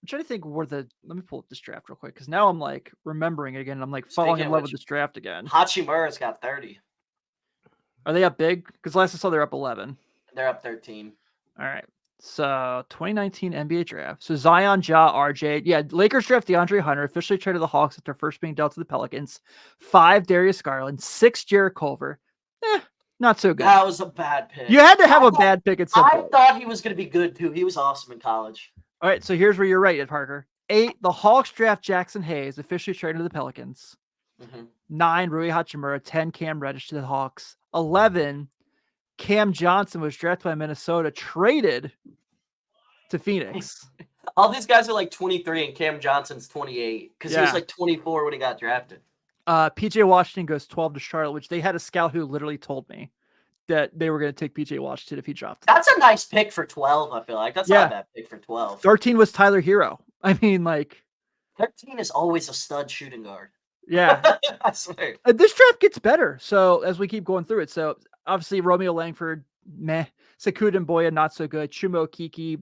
I'm trying to think let me pull up this draft real quick because now I'm like remembering it again. And I'm like falling in love with this draft again. Hachimura's got 30. Are they up big? Because last I saw they're up 11. They're up 13. All right. So 2019 NBA draft. So Zion, Ja, RJ. Yeah, Lakers draft DeAndre Hunter, officially traded the Hawks after first being dealt to the Pelicans. 5 Darius Garland, 6 Jarrett Culver. Not so good. That was a bad pick. You had to have a bad pick at some point. I thought he was going to be good too. He was awesome in college. All right, so here's where you're right, Parker. 8, the Hawks draft Jackson Hayes, officially traded to the Pelicans. 9, Rui Hachimura. 10, Cam Reddish to the Hawks. 11, Cam Johnson was drafted by Minnesota, traded to Phoenix. All these guys are like 23 and Cam Johnson's 28 because he was like 24 when he got drafted. PJ Washington goes 12 to Charlotte, which they had a scout who literally told me that they were going to take PJ Washington if he dropped. That's a nice pick for 12, I feel like. That's not a bad pick for 12. 13 was Tyler Hero. I mean, like 13 is always a stud shooting guard. Yeah. I swear. This draft gets better. So as we keep going through it. So obviously Romeo Langford, meh. Sakuda and Boya, not so good. Chumo Kiki,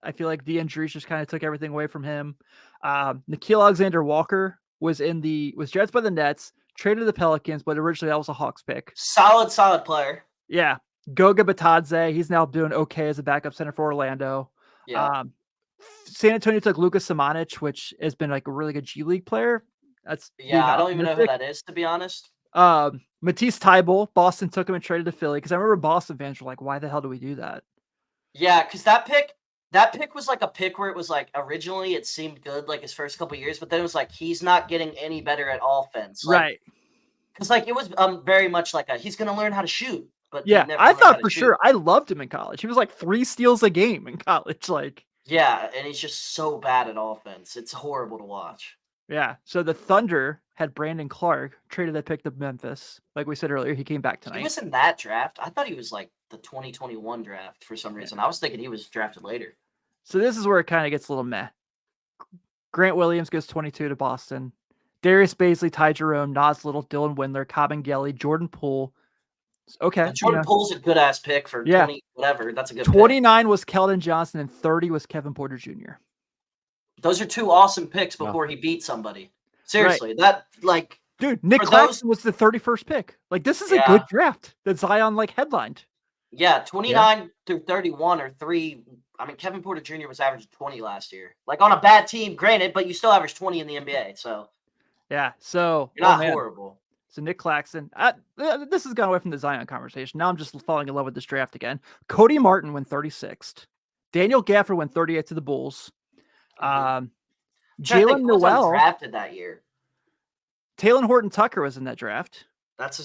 I feel like the injuries just kind of took everything away from him. Nickeil Alexander-Walker was drafted by the Nets, traded to the Pelicans, but originally that was a Hawks pick. Solid player. Yeah. Goga Batadze, he's now doing okay as a backup center for Orlando. Yeah. San Antonio took Lucas Samanic, which has been like a really good G League player. I don't even know who that is, to be honest. Matisse Thybulle, Boston took him and traded to Philly because I remember Boston fans were like, "Why the hell do we do that?" Yeah, because that pick was like a pick where it was like originally it seemed good like his first couple of years, but then it was like he's not getting any better at offense, right? Because like it was very much like he's gonna learn how to shoot, but yeah, I thought for sure I loved him in college. He was like 3 steals a game in college, like yeah, and he's just so bad at offense. It's horrible to watch. Yeah, so the Thunder had Brandon Clark, traded that pick to Memphis. Like we said earlier, he came back tonight. He was in that draft. I thought he was like the 2021 draft for some reason. I was thinking he was drafted later. So this is where it kind of gets a little meh. Grant Williams goes 22 to Boston. Darius Baisley, Ty Jerome, Nas Little, Dylan Windler, Kabengele, Jordan Poole. Okay. Jordan Poole's a good ass pick for 20 whatever. That's a good 29 pick. Was Keldon Johnson and 30 was Kevin Porter Jr. Those are 2 awesome picks before he beat somebody. Seriously, that like Dude, Nick For Claxton was the 31st pick. Like, this is a good draft that Zion, like, headlined. Yeah, 29 through 31 or 3. I mean, Kevin Porter Jr. was averaging 20 last year. Like, on a bad team, granted, but you still averaged 20 in the NBA, so. Yeah, so. You're not horrible. So Nick Claxton. This has gone away from the Zion conversation. Now I'm just falling in love with this draft again. Cody Martin went 36th. Daniel Gafford went 38 to the Bulls. Jalen Noel drafted that year. Taylor Horton Tucker was in that draft. That's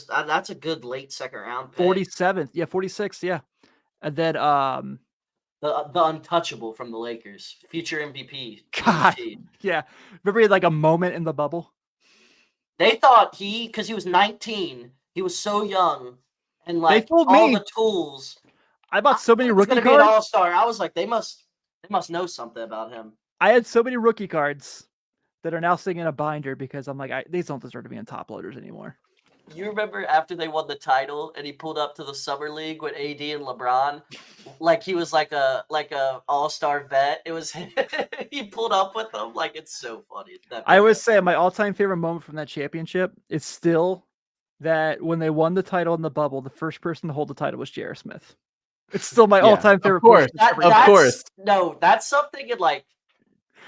a good late second round pick. 47th. Yeah, 46th. Yeah. And then the untouchable from the Lakers, future MVP. God. Yeah. Remember he had like a moment in the bubble? They thought because he was 19, he was so young, and like all the tools. I bought so many rookie cards. Be an all-star. I was like, they must know something about him. I had so many rookie cards that are now sitting in a binder because I'm like, these don't deserve to be in top loaders anymore. You remember after they won the title and he pulled up to the summer league with AD and LeBron, like he was like a all-star vet. It was he pulled up with them. Like, it's so funny. I always say my all-time favorite moment from that championship is still that when they won the title in the bubble, the first person to hold the title was J.R. Smith. It's still my all-time favorite. Of course. No, that's something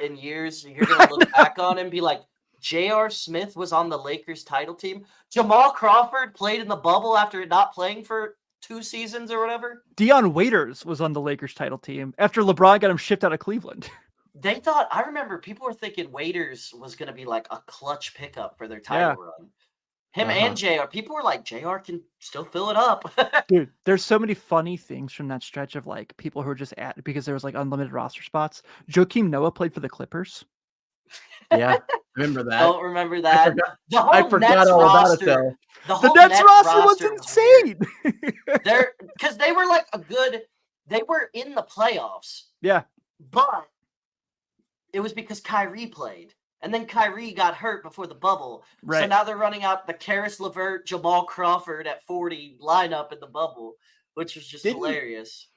in years you're gonna look back on and be like, J.R. Smith was on the Lakers title team. Jamal Crawford played in the bubble after not playing for 2 seasons or whatever. Dion Waiters was on the Lakers title team after LeBron got him shipped out of Cleveland. They thought, I remember people were thinking Waiters was going to be like a clutch pickup for their title run. Him and JR. People were like, JR can still fill it up. Dude, there's so many funny things from that stretch of like people who were just because there was like unlimited roster spots. Joakim Noah played for the Clippers. Yeah, remember that. Don't remember that. I forgot all about it though. The Nets roster was insane. Because they were like they were in the playoffs. Yeah. But it was because Kyrie played. And then Kyrie got hurt before the bubble. Right. So now they're running out the Karis LeVert, Jamal Crawford at 40 lineup in the bubble, which was just hilarious.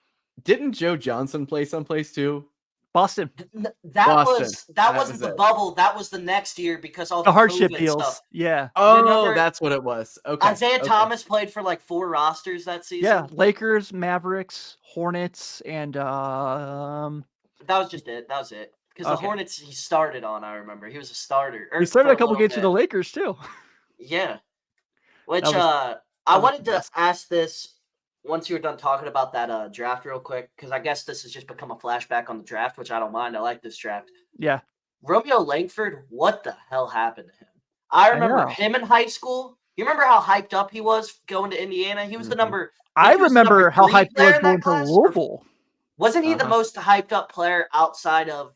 Didn't Joe Johnson play someplace too? Boston. That wasn't the bubble. That was the next year because all the hardship COVID deals. stuff. Yeah. Oh, that's what it was. Okay. Isaiah Thomas played for like 4 rosters that season. Yeah, Lakers, Mavericks, Hornets, and that was just it. That was it. Because the Hornets he started on, I remember. He was a starter. He started a couple games for the Lakers too. Yeah. Which I wanted to ask this once you were done talking about that draft real quick, because I guess this has just become a flashback on the draft, which I don't mind. I like this draft. Yeah. Romeo Langford, what the hell happened to him? I remember him in high school. You remember how hyped up he was going to Indiana? He was the number. I remember how hyped he was going to Louisville. Wasn't he the most hyped up player outside of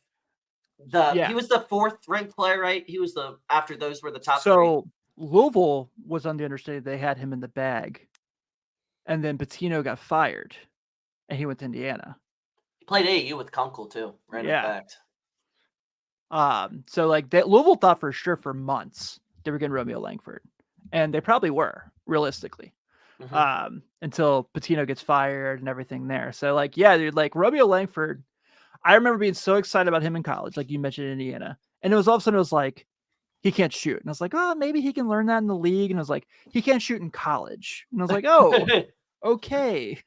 he was the 4th ranked player, right? He was after those were the top 3. So Louisville was on the understanding they had him in the bag. And then Pitino got fired, and he went to Indiana. He played AAU with Kunkel too. Random fact. So like Louisville thought for sure for months they were getting Romeo Langford, and they probably were realistically, until Pitino gets fired and everything there. So like, yeah, dude, like Romeo Langford, I remember being so excited about him in college, like you mentioned in Indiana, and it was all of a sudden it was like, he can't shoot. And I was like, oh, maybe he can learn that in the league. And I was like, he can't shoot in college. And I was like, oh, okay.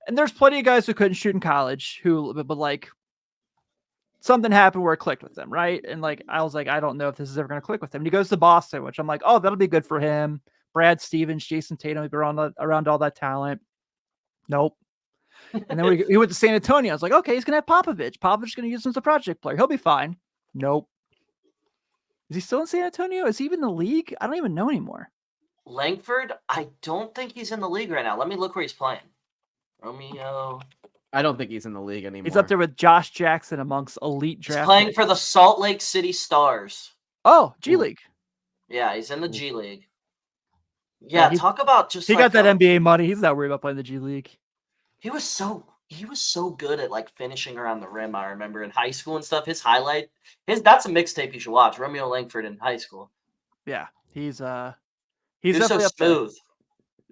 And there's plenty of guys who couldn't shoot in college but like something happened where it clicked with them. Right. And like, I was like, I don't know if this is ever going to click with him. And he goes to Boston, which I'm like, oh, that'll be good for him. Brad Stevens, Jason Tatum, he'd be around all that talent. Nope. And then he went to San Antonio. I was like, okay, he's going to have Popovich. Popovich is going to use him as a project player. He'll be fine. Nope. Is he still in San Antonio? Is he even in the league? I don't even know anymore. Langford, I don't think he's in the league right now. Let me look where he's playing. Romeo. I don't think he's in the league anymore. He's up there with Josh Jackson amongst elite draft. He's playing for the Salt Lake City Stars. Oh, G League. Yeah, he's in the G League. Yeah, talk about just he got that NBA money. He's not worried about playing the G League. He was so good at like finishing around the rim. I remember in high school and stuff. That's a mixtape you should watch. Romeo Langford in high school. Yeah, he's so There. smooth.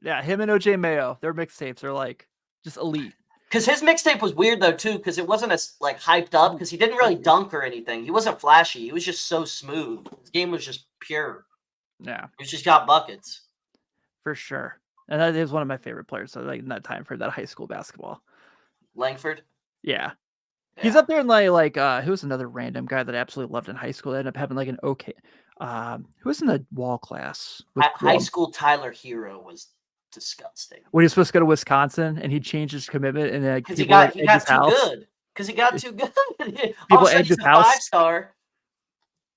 Yeah, him and OJ Mayo, their mixtapes are like just elite. Because his mixtape was weird though too, because it wasn't as like hyped up. Because he didn't really dunk or anything. He wasn't flashy. He was just so smooth. His game was just pure. Yeah, He's just got buckets. for sure. And that is one of my favorite players. So like in that time for that high school basketball. Langford. Yeah. Yeah. He's up there in like who was another random guy that I absolutely loved in high school that ended up having like an okay who was in the wall class with High school Tyler Hero was disgusting. when he was supposed to go to Wisconsin and he changed his commitment and then like, Because he people like got egged his too house. good. Because he got too good. All of People a sudden egged he's his a house. 5-star.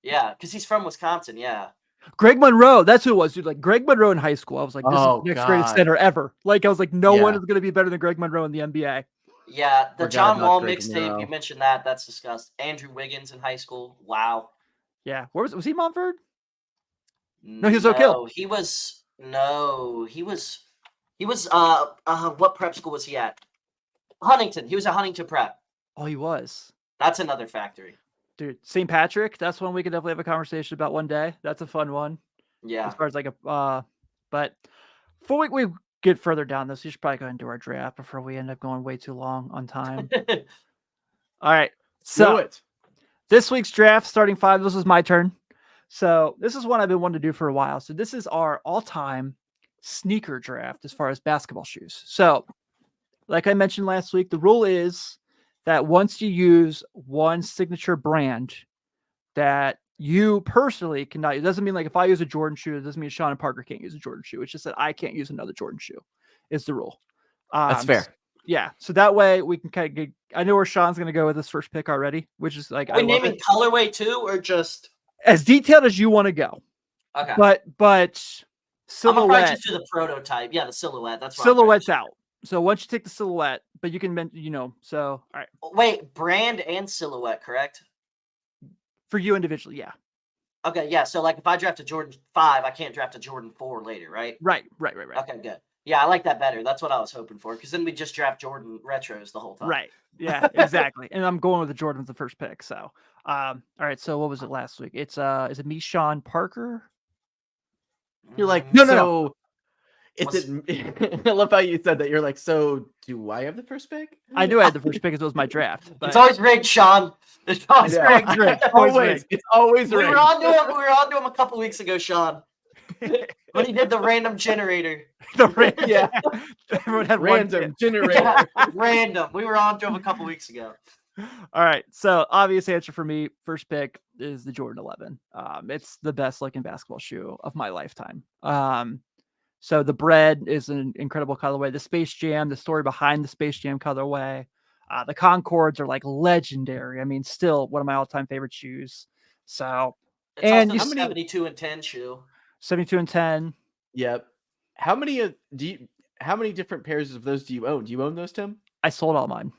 Yeah, because he's from Wisconsin. Yeah. Greg Monroe, that's who it was, dude. Like Greg Monroe in high school, I was like, this Oh, is the next greatest God. center ever. Like I was like, no one Yeah. is going to be better than Greg Monroe in the NBA. Yeah, the Forgot John about Wall Greg mixtape, Monroe. you mentioned that. That's disgusting. Andrew Wiggins in high school. Wow. Yeah, where was he? Montford? No, he was Oak No, Hill. he was what prep school was he at? Huntington. He was at Huntington Prep. Oh, he was. That's another factory. Dude, St. Patrick, that's one we could definitely have a conversation about one day. That's a fun one. Yeah. As far as like but before we get further down this, we should probably go ahead and do our draft before we end up going way too long on time. All right. Do So it. this week's draft, starting 5, this is my turn. So this is one I've been wanting to do for a while. So this is our all-time sneaker draft as far as basketball shoes. So like I mentioned last week, the rule is that once you use one signature brand that you personally cannot, it doesn't mean like if I use a Jordan shoe, it doesn't mean Sean and Parker can't use a Jordan shoe. It's just that I can't use another Jordan shoe is the rule. That's fair. Yeah. So that way we can kind of get, I know where Sean's going to go with his first pick already, which is like, Are we I love naming it. colorway too, or just As detailed as you want to go. okay? But I'm gonna probably silhouette, just do the prototype. Yeah, the silhouette. That's what silhouette's out. So once you take the silhouette, but you can, so all right. Wait, brand and silhouette, correct? For you individually, yeah. Okay, yeah. So like if I draft a Jordan 5, I can't draft a Jordan 4 later, right? Right. Okay, good. Yeah, I like that better. That's what I was hoping for. Because then we just draft Jordan retros the whole time. Right. Yeah, exactly. And I'm going with the Jordan with the first pick. So all right. So what was it last week? It's is it me, Sean Parker? You're like, No. so is it? I love how you said that. You're like, so do I have the first pick? I knew I had the first pick because it was my draft. But It's always rigged, Sean. It's always Yeah. rigged. rigged. Always. It's always We rigged. were on to him a couple weeks ago, Sean. When he did the random generator. Yeah. Everyone had one Random pick. generator. Yeah, random. We were on to him a couple weeks ago. All right. So obvious answer for me, first pick is the Jordan 11. It's the best looking basketball shoe of my lifetime. So the bread is an incredible colorway. The Space Jam, the story behind the Space Jam colorway, the Concords are like legendary. I mean, still one of my all-time favorite shoes. So It's and also you the 72 and 10 shoe. 72 and 10. Yep. How many different pairs of those do you own? Do you own those, Tim? I sold all mine.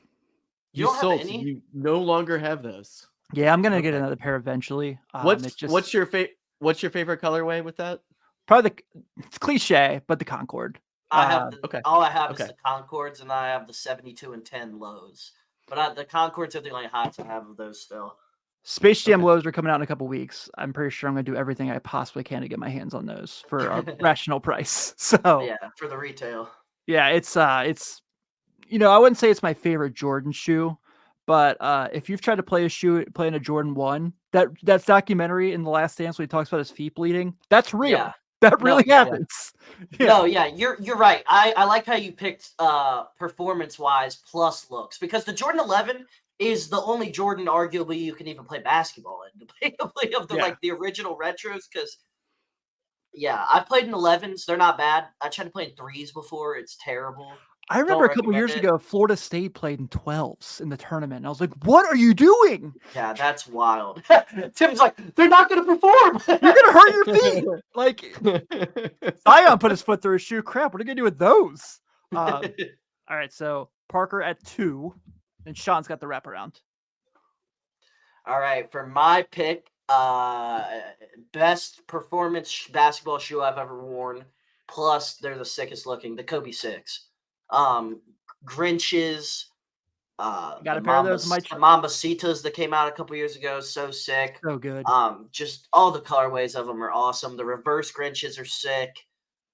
You don't have sold, any? so you no longer have those. Yeah, I'm gonna get Okay. another pair eventually. What's your favorite colorway with that? probably it's cliche, but the Concord. I have okay. all I have is Okay. the Concords, and I have the 72 and 10 lows. But the Concords are the only highs I have of those still. Space Jam Okay. lows are coming out in a couple weeks. I'm pretty sure I'm gonna do everything I possibly can to get my hands on those for a rational price. So Yeah, for the retail. yeah, it's I wouldn't say it's my favorite Jordan shoe, but if you've tried to play in a Jordan 1, that's documentary in The Last Dance when he talks about his feet bleeding, that's real. Yeah. That No, really yeah. happens. Yeah. No, yeah, you're right. I like how you picked performance wise plus looks, because the Jordan 11 is the only Jordan arguably you can even play basketball in. Of the Yeah. like the original retros, because yeah, I've played in 11s. They're not bad. I tried to play in 3s before. It's terrible. I remember a couple recommend years it. ago, Florida State played in 12s in the tournament. I was like, what are you doing? Yeah, that's wild. Tim's like, they're not going to perform. You're gonna hurt your feet. Like Zion put his foot through his shoe. Crap, what are you gonna do with those? All right, so Parker at 2, and Sean's got the wraparound. All right, for my pick, best performance basketball shoe I've ever worn. Plus, they're the sickest looking. The Kobe 6. Grinches. Got a The pair of those in my the Mambacitas that came out a couple years ago. So sick. So good. Just all the colorways of them are awesome. The reverse Grinches are sick.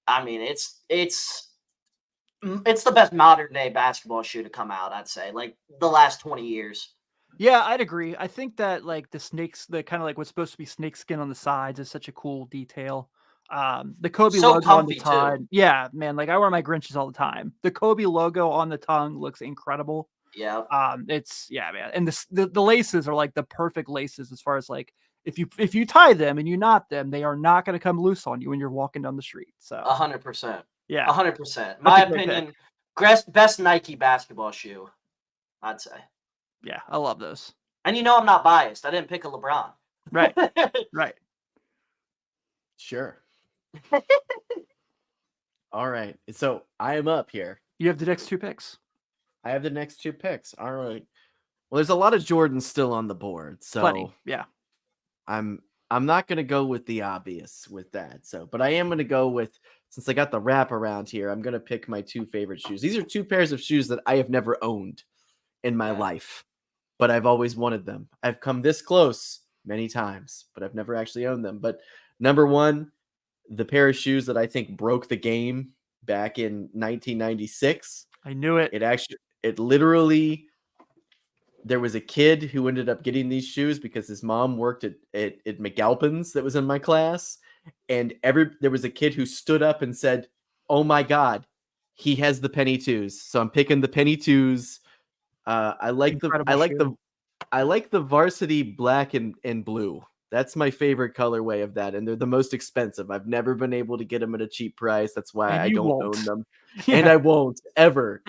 I mean, it's the best modern day basketball shoe to come out, I'd say. Like the last 20 years. Yeah, I'd agree. I think that like the snakes, the kind of like what's supposed to be snake skin on the sides is such a cool detail. The Kobe So logo on the comfy, too. tongue. Yeah, man. Like I wear my Grinches all the time. The Kobe logo on the tongue looks incredible. Yeah. It's man. And the laces are like the perfect laces as far as like if you tie them and you knot them, they are not going to come loose on you when you're walking down the street. So 100%. yeah, 100%. That's My a great opinion, pick. best Nike basketball shoe, I'd say. Yeah, I love those. And I'm not biased. I didn't pick a LeBron. Right, right. Sure. All right. So I am up here. You have the next 2 picks. I have the next 2 picks. All right. Well, there's a lot of Jordans still on the board, so Plenty. Yeah. I'm not gonna go with the obvious with that. So, but I am gonna go with, since I got the wrap around here, I'm gonna pick my 2 favorite shoes. These are 2 pairs of shoes that I have never owned in my life, but I've always wanted them. I've come this close many times, but I've never actually owned them. But number 1, the pair of shoes that I think broke the game back in 1996. I knew it. It literally, there was a kid who ended up getting these shoes because his mom worked at McAlpin's that was in my class. And there was a kid who stood up and said, "Oh my God, he has the penny twos." So I'm picking the penny twos. I like the varsity black and blue. That's my favorite colorway of that, and they're the most expensive. I've never been able to get them at a cheap price. That's why I don't own them, and I won't ever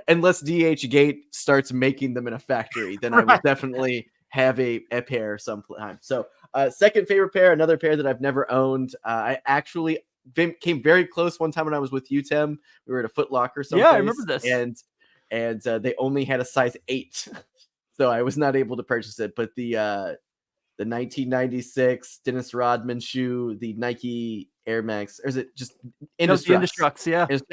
unless DH Gate starts making them in a factory. Then I will definitely have a pair sometime. So, second favorite pair, another pair that I've never owned. I actually came very close one time when I was with you, Tim. We were at a Foot Locker someplace. Yeah, I remember this. And they only had a size 8, so I was not able to purchase it. But the 1996 Dennis Rodman shoe, the Nike Air Max, or is it just Indestructs? Yeah, it's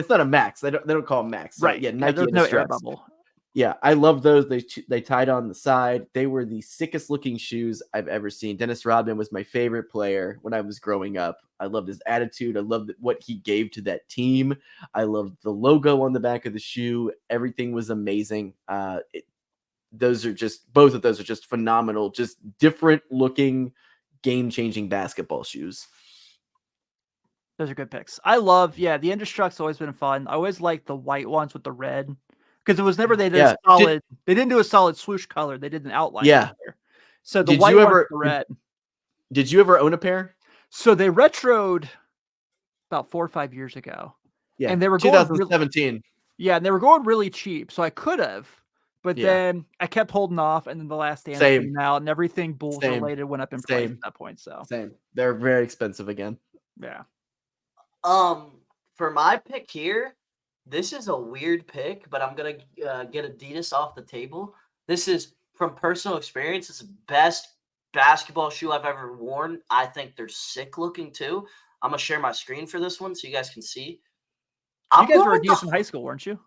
not a Max. They don't call them Max. So, right? Yeah, Nike there's no air Indestructs. bubble. Yeah, I love those. They tied on the side. They were the sickest looking shoes I've ever seen. Dennis Rodman was my favorite player when I was growing up. I loved his attitude. I loved what he gave to that team. I loved the logo on the back of the shoe. Everything was amazing. Both of those are just phenomenal, just different looking, game-changing basketball shoes. Those are good picks. I love, the Indestruct's always been fun. I always like the white ones with the red, because it was never they did solid. They didn't do a solid swoosh color. They did an outline. Yeah. Color. So the white ones, the red. Did you ever own a pair? So they retroed about 4 or 5 years ago. Yeah, and they were 2017. And they were going really cheap. So I could have. But then I kept holding off, and then the last dance came out, and everything Bulls related went up in price at that point. So they're very expensive again. Yeah. For my pick here, this is a weird pick, but I'm gonna get Adidas off the table. This is from personal experience. It's the best basketball shoe I've ever worn. I think they're sick looking too. I'm gonna share my screen for this one so you guys can see. You guys were Adidas in high school, weren't you?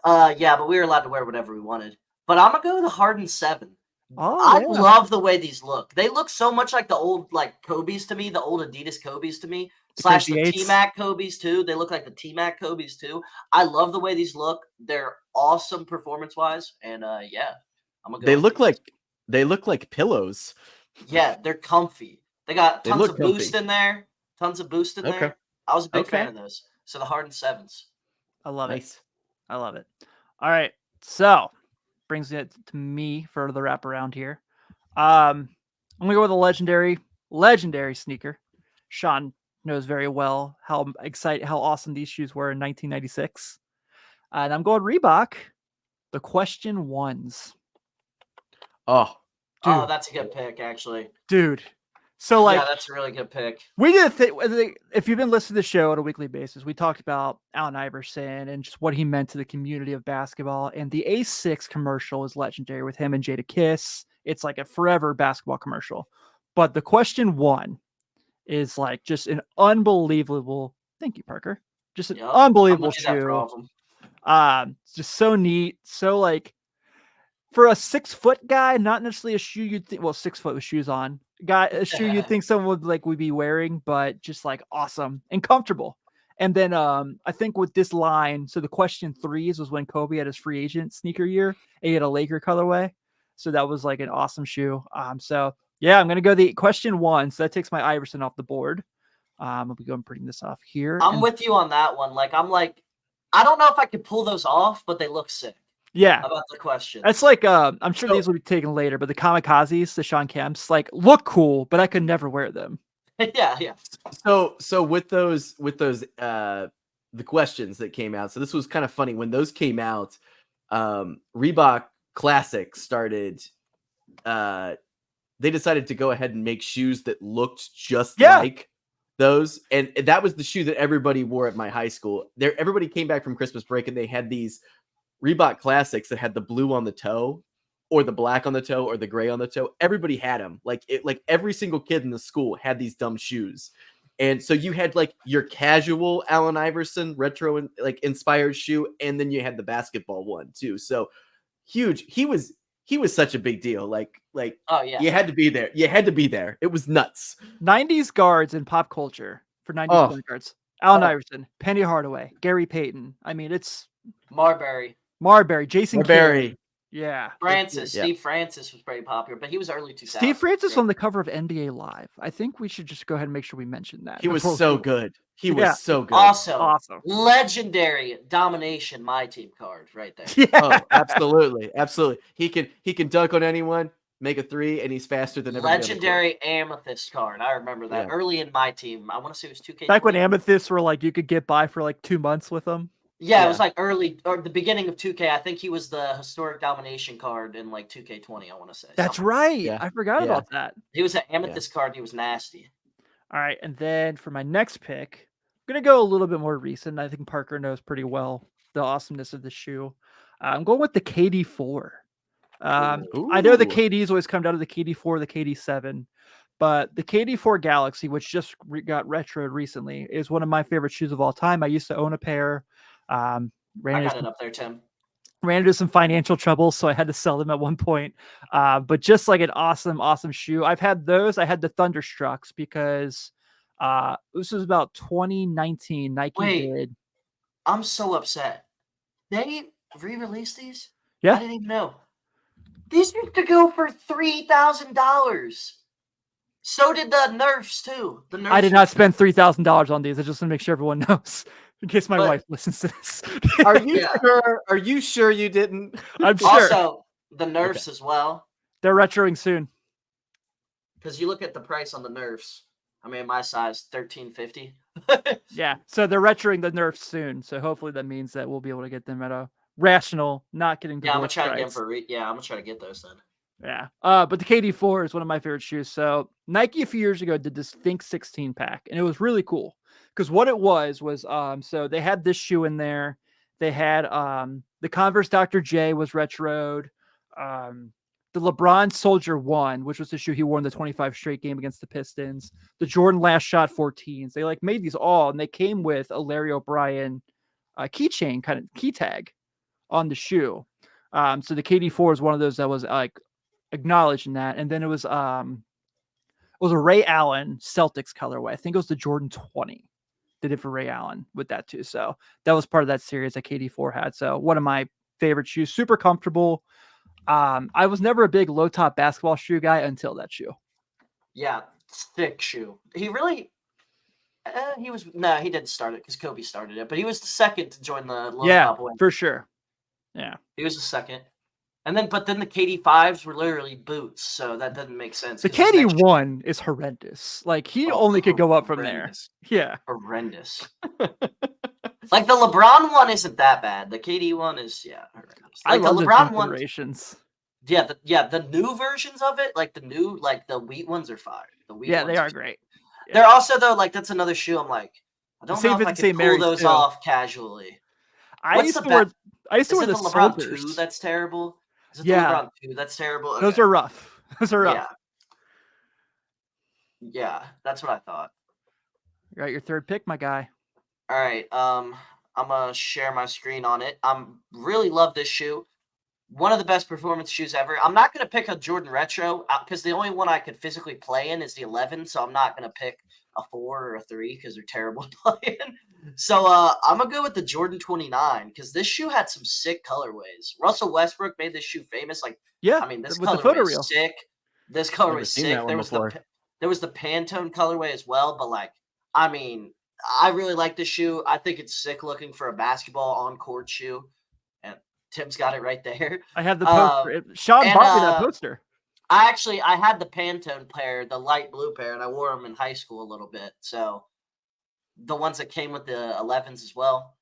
Yeah, but we were allowed to wear whatever we wanted. But I'm gonna go with the Harden 7. I love the way these look. They look so much like the old Kobe's to me, the old Adidas Kobe's to me, / the T-Mac Kobe's too. They look like the T-Mac Kobe's too. I love the way these look. They're awesome performance-wise, and I'm gonna go. They look like pillows. Yeah, they're comfy. They got tons of boost in there. There. I was a big fan of those. So the Harden 7s. I love it. I love it. All right. So brings it to me for the wraparound here. I'm going to go with a legendary sneaker. Sean knows very well how awesome these shoes were in 1996. And I'm going Reebok, the Question 1s. Oh, dude. Oh, that's a good pick, actually. Dude. So that's a really good pick. We did if you've been listening to the show on a weekly basis, we talked about Allen Iverson and just what he meant to the community of basketball. And the A6 commercial is legendary with him and Jada Kiss. It's like a forever basketball commercial. But the Question 1 is like just an unbelievable. Thank you, Parker. Just an unbelievable shoe. It's just so neat. So for a 6-foot guy, not necessarily a shoe you'd think. Well, 6 foot with shoes on. A shoe you'd think someone would be wearing, but just awesome and comfortable. And then I think with this line, so the Question 3s was when Kobe had his free agent sneaker year, and he had a Laker colorway. So that was an awesome shoe. So Yeah, I'm gonna go the question 1. So that takes my Iverson off the board. I'll be going putting this off here. I'm with you on that one. Like, I don't know if I could pull those off, but they look sick. Yeah. About the question. It's like I'm sure these will be taken later, but the kamikazes, the Sean Kemps, like look cool, but I could never wear them. Yeah. So with those the questions that came out. So this was kind of funny when those came out. Reebok Classic started. They decided to go ahead and make shoes that looked just like those, and that was the shoe that everybody wore at my high school. Everybody came back from Christmas break and they had these Reebok Classics that had the blue on the toe, or the black on the toe, or the gray on the toe. Everybody had them. Like every single kid in the school had these dumb shoes. And so you had like your casual Allen Iverson retro and like inspired shoe, and then you had the basketball one too. So huge. He was such a big deal. Like Oh yeah. you had to be there. You had to be there. It was nuts. 90s guards in pop culture for 90s point guards. Allen Iverson, Penny Hardaway, Gary Payton. I mean, it's Marbury, Jason Marbury. Kidd. Yeah. Steve Francis was very popular, but he was early 2000s. Steve Francis on the cover of NBA Live. I think we should just go ahead and make sure we mention that. He was so good. He was so good. Awesome. Legendary domination, my team card right there. Yeah. Oh, absolutely. Absolutely. He can dunk on anyone, make a three, and he's faster than everybody. Legendary amethyst card. I remember that early in my team. I want to say it was 2K. Back when amethysts were like you could get by for like 2 months with them. Yeah, it was like early or the beginning of 2K. I think he was the historic domination card in like 2K20, I want to say. That's right. Yeah. I forgot about that. He was an amethyst card. He was nasty. All right. And then for my next pick, I'm going to go a little bit more recent. I think Parker knows pretty well the awesomeness of the shoe. I'm going with the KD4. I know the KDs always come down to the KD4, the KD7, but the KD4 Galaxy, which just got retroed recently, is one of my favorite shoes of all time. I used to own a pair. I got it up there, Tim. Ran into some financial trouble, so I had to sell them at one point. But just like an awesome shoe. I've had those. I had the Thunderstrucks because this was about 2019. Nike did. I'm so upset. They re-released these? Yeah. I didn't even know. These used to go for $3,000. So did the Nerfs too. I did not spend $3,000 on these. I just want to make sure everyone knows. In case my wife listens to this. Are you sure? Are you sure you didn't? I'm sure. Also, the Nerfs as well. They're retroing soon. Because you look at the price on the Nerfs. I mean, my size, $13.50. Yeah. So they're retroing the Nerfs soon. So hopefully that means that we'll be able to get them at a rational, not getting I'm gonna try to get them I'm gonna try to get those then. Yeah. But the KD4 is one of my favorite shoes. So Nike a few years ago did this Think 16 pack, and it was really cool. Because what it was so they had this shoe in there. They had the Converse Dr. J was retroed. The LeBron Soldier 1, which was the shoe he wore in the 25 straight game against the Pistons. The Jordan Last Shot 14s. They like made these all, and they came with a Larry O'Brien keychain, kind of key tag on the shoe. So the KD4 is one of those that was like acknowledged in that. And then it was a Ray Allen Celtics colorway. I think it was the Jordan 20. Did it for Ray Allen with that too. So that was part of that series that KD4 had. So one of my favorite shoes, super comfortable. I was never a big low top basketball shoe guy until that shoe. Yeah, thick shoe. He really, he didn't start it because Kobe started it, but he was the second to join the low top wing. For sure. Yeah, he was the second. And then, but then the KD5s were literally boots, so that doesn't make sense. The KD1 is horrendous. Like he only could go up from there. Yeah, horrendous. Like the LeBron one isn't that bad. The KD one is horrendous. Like I love the LeBron one. The new versions of it, like the wheat ones are fire. The wheat ones they are great. Yeah. They're also though like that's another shoe. I'm like, I don't know if I can pull those off casually. I used to wear the LeBron Soldiers. 2 that's terrible. Is it the LeBron 2 that's terrible? Okay. Those are rough. Yeah, that's what I thought. You got your third pick, my guy. All right. I'm gonna share my screen on it. Really love this shoe. One of the best performance shoes ever. I'm not gonna pick a Jordan Retro because the only one I could physically play in is the 11. So I'm not gonna pick a 4 or a 3 because they're terrible to play in. So I'm gonna go with the Jordan 29 because this shoe had some sick colorways. Russell Westbrook made this shoe famous. Like, I mean, this colorway is sick. This colorway Never is seen that sick. one There was before. there was the Pantone colorway as well, but like, I mean, I really like this shoe. I think it's sick looking for a basketball on court shoe, and Tim's got it right there. I have the Uh, poster. Sean and bought me that poster. I had the Pantone pair, the light blue pair, and I wore them in high school a little bit. So the ones that came with the 11s as well.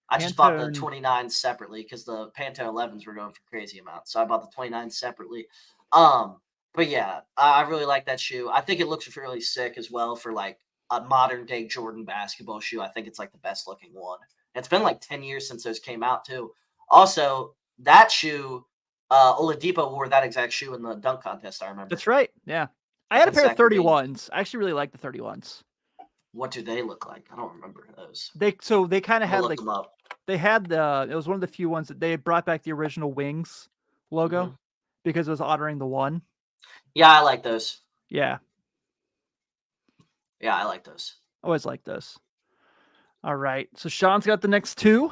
I just bought the Pantone. 29s separately because the Pantone 11s were going for crazy amounts. So I bought the 29s separately. But yeah, I really like that shoe. I think it looks really sick as well for like a modern day Jordan basketball shoe. I think it's like the best looking one. And it's been like 10 years since those came out too. Also, that shoe, Oladipo wore that exact shoe in the dunk contest. I remember. That's right. Yeah. I had a pair of Consecutive 31s. I actually really like the 31s. What do they look like? I don't remember those. They kind of I'll had look like them up. they had it was one of the few ones that they brought back the original wings logo because it was honoring the one. Yeah, I like those. Yeah. Yeah, I like those. Always like this. All right. So Sean's got the next two.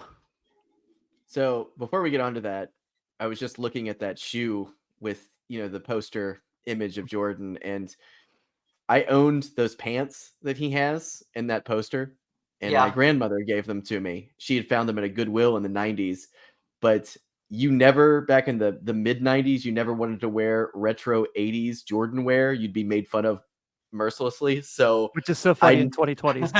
So before we get on to that, I was just looking at that shoe with, the poster image of Jordan, and I owned those pants that he has in that poster, and my Yeah. grandmother gave them to me. She had found them at a Goodwill in the 90s, but you never, back in the mid 90s, you never wanted to wear retro 80s Jordan wear. You'd be made fun of mercilessly. So Which is so funny I in 2020s.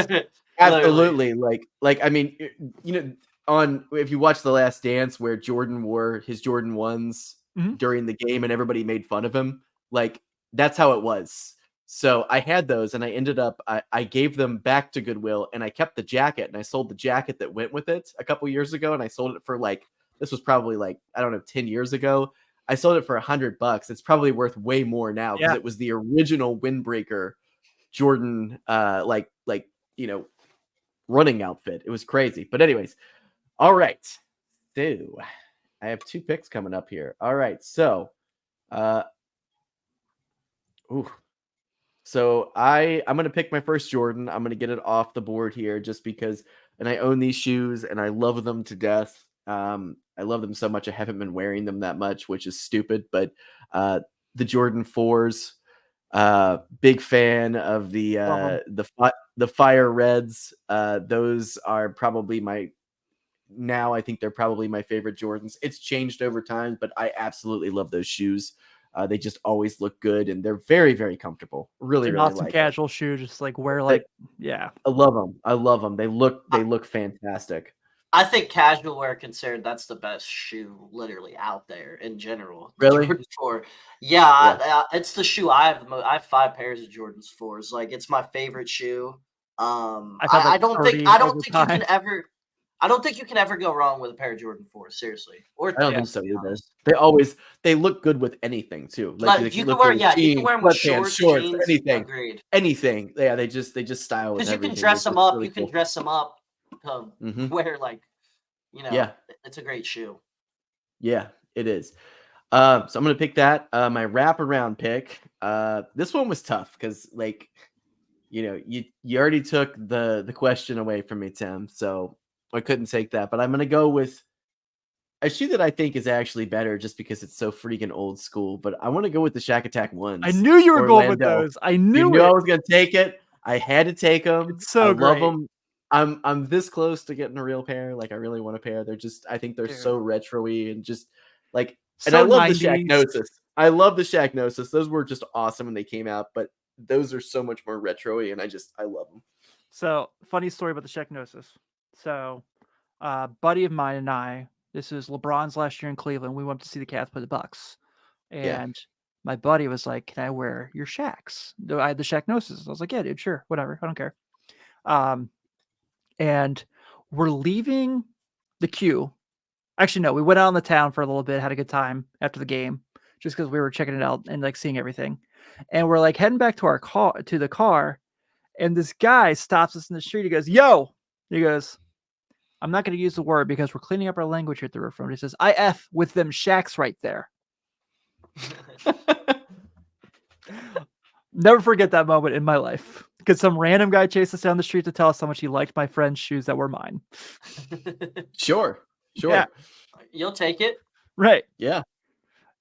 absolutely like I mean, if you watch The Last Dance where Jordan wore his Jordan 1s during the game and everybody made fun of him, like that's how it was. So I had those, and I ended up I gave them back to Goodwill, and I kept the jacket, and I sold the jacket that went with it a couple years ago, and I sold it for like, this was probably like, I don't know, 10 years ago. I sold it for $100. It's probably worth way more now because it was the original windbreaker Jordan running outfit. It was crazy. But anyways, all right. So I have two picks coming up here. All right. So So I'm going to pick my first Jordan. I'm going to get it off the board here just because, and I own these shoes and I love them to death. I love them so much. I haven't been wearing them that much, which is stupid, but the Jordan 4s, big fan of the Fire Reds. Those are probably I think they're probably my favorite Jordans. It's changed over time, but I absolutely love those shoes. They just always look good, and they're very, very comfortable. Really, They're really not some like casual shoe, just like wear like, yeah. I love them. I love them. They look fantastic. I think casual wear considered that's the best shoe literally out there in general. Really? Jordan 4. Yeah, it's the shoe I have the most. I have 5 pairs of Jordan's 4s. Like it's my favorite shoe. I've had, I like, don't think 30 I don't over think you can time. ever I don't think you can ever go wrong with a pair of Jordan 4s, seriously. Or I don't think 3s, so to be either. honest. They look good with anything too. Like They you can look wear, good with you can jeans, wear them with sweatpants, shorts, shorts, jeans. anything. Agreed. Yeah, they just style with Because you can everything. dress They're them just up. really You can cool. dress them up to wear like, Yeah. it's a great shoe. Yeah, it is. So I'm gonna pick that. My wraparound pick. This one was tough because you already took the question away from me, Tim. So I couldn't take that. But I'm gonna go with a shoe that I think is actually better just because it's so freaking old school. But I want to go with the Shack Attack ones. I knew you were going with Orlando. those. I You knew knew I it. was gonna take it. I had to take them. It's so I love great. them. I'm this close to getting a real pair. Like I really want a pair. I think they're so retro-y and just like, and I So love the 90s. Shacknosis. I love the Shacknosis. Those were just awesome when they came out, but those are so much more retro-y, and I love them. So funny story about the Shacknosis. So buddy of mine and I, this is LeBron's last year in Cleveland. We went to see the Cavs play the Bucks. And my buddy was like, "Can I wear your Shacks?" I had the Shacknosis. I was like, "Yeah, dude, sure, whatever. I don't care." And we're leaving the queue. Actually, no, we went out in the town for a little bit, had a good time after the game, just because we were checking it out and like seeing everything. And we're like heading back to the car, and this guy stops us in the street. He goes, "Yo," he goes, "I'm not going to use the word because we're cleaning up our language here at the River Front." He says, "I F with them Shacks right there." Never forget that moment in my life because some random guy chased us down the street to tell us how much he liked my friend's shoes that were mine. Sure. Yeah. You'll take it. Right. Yeah.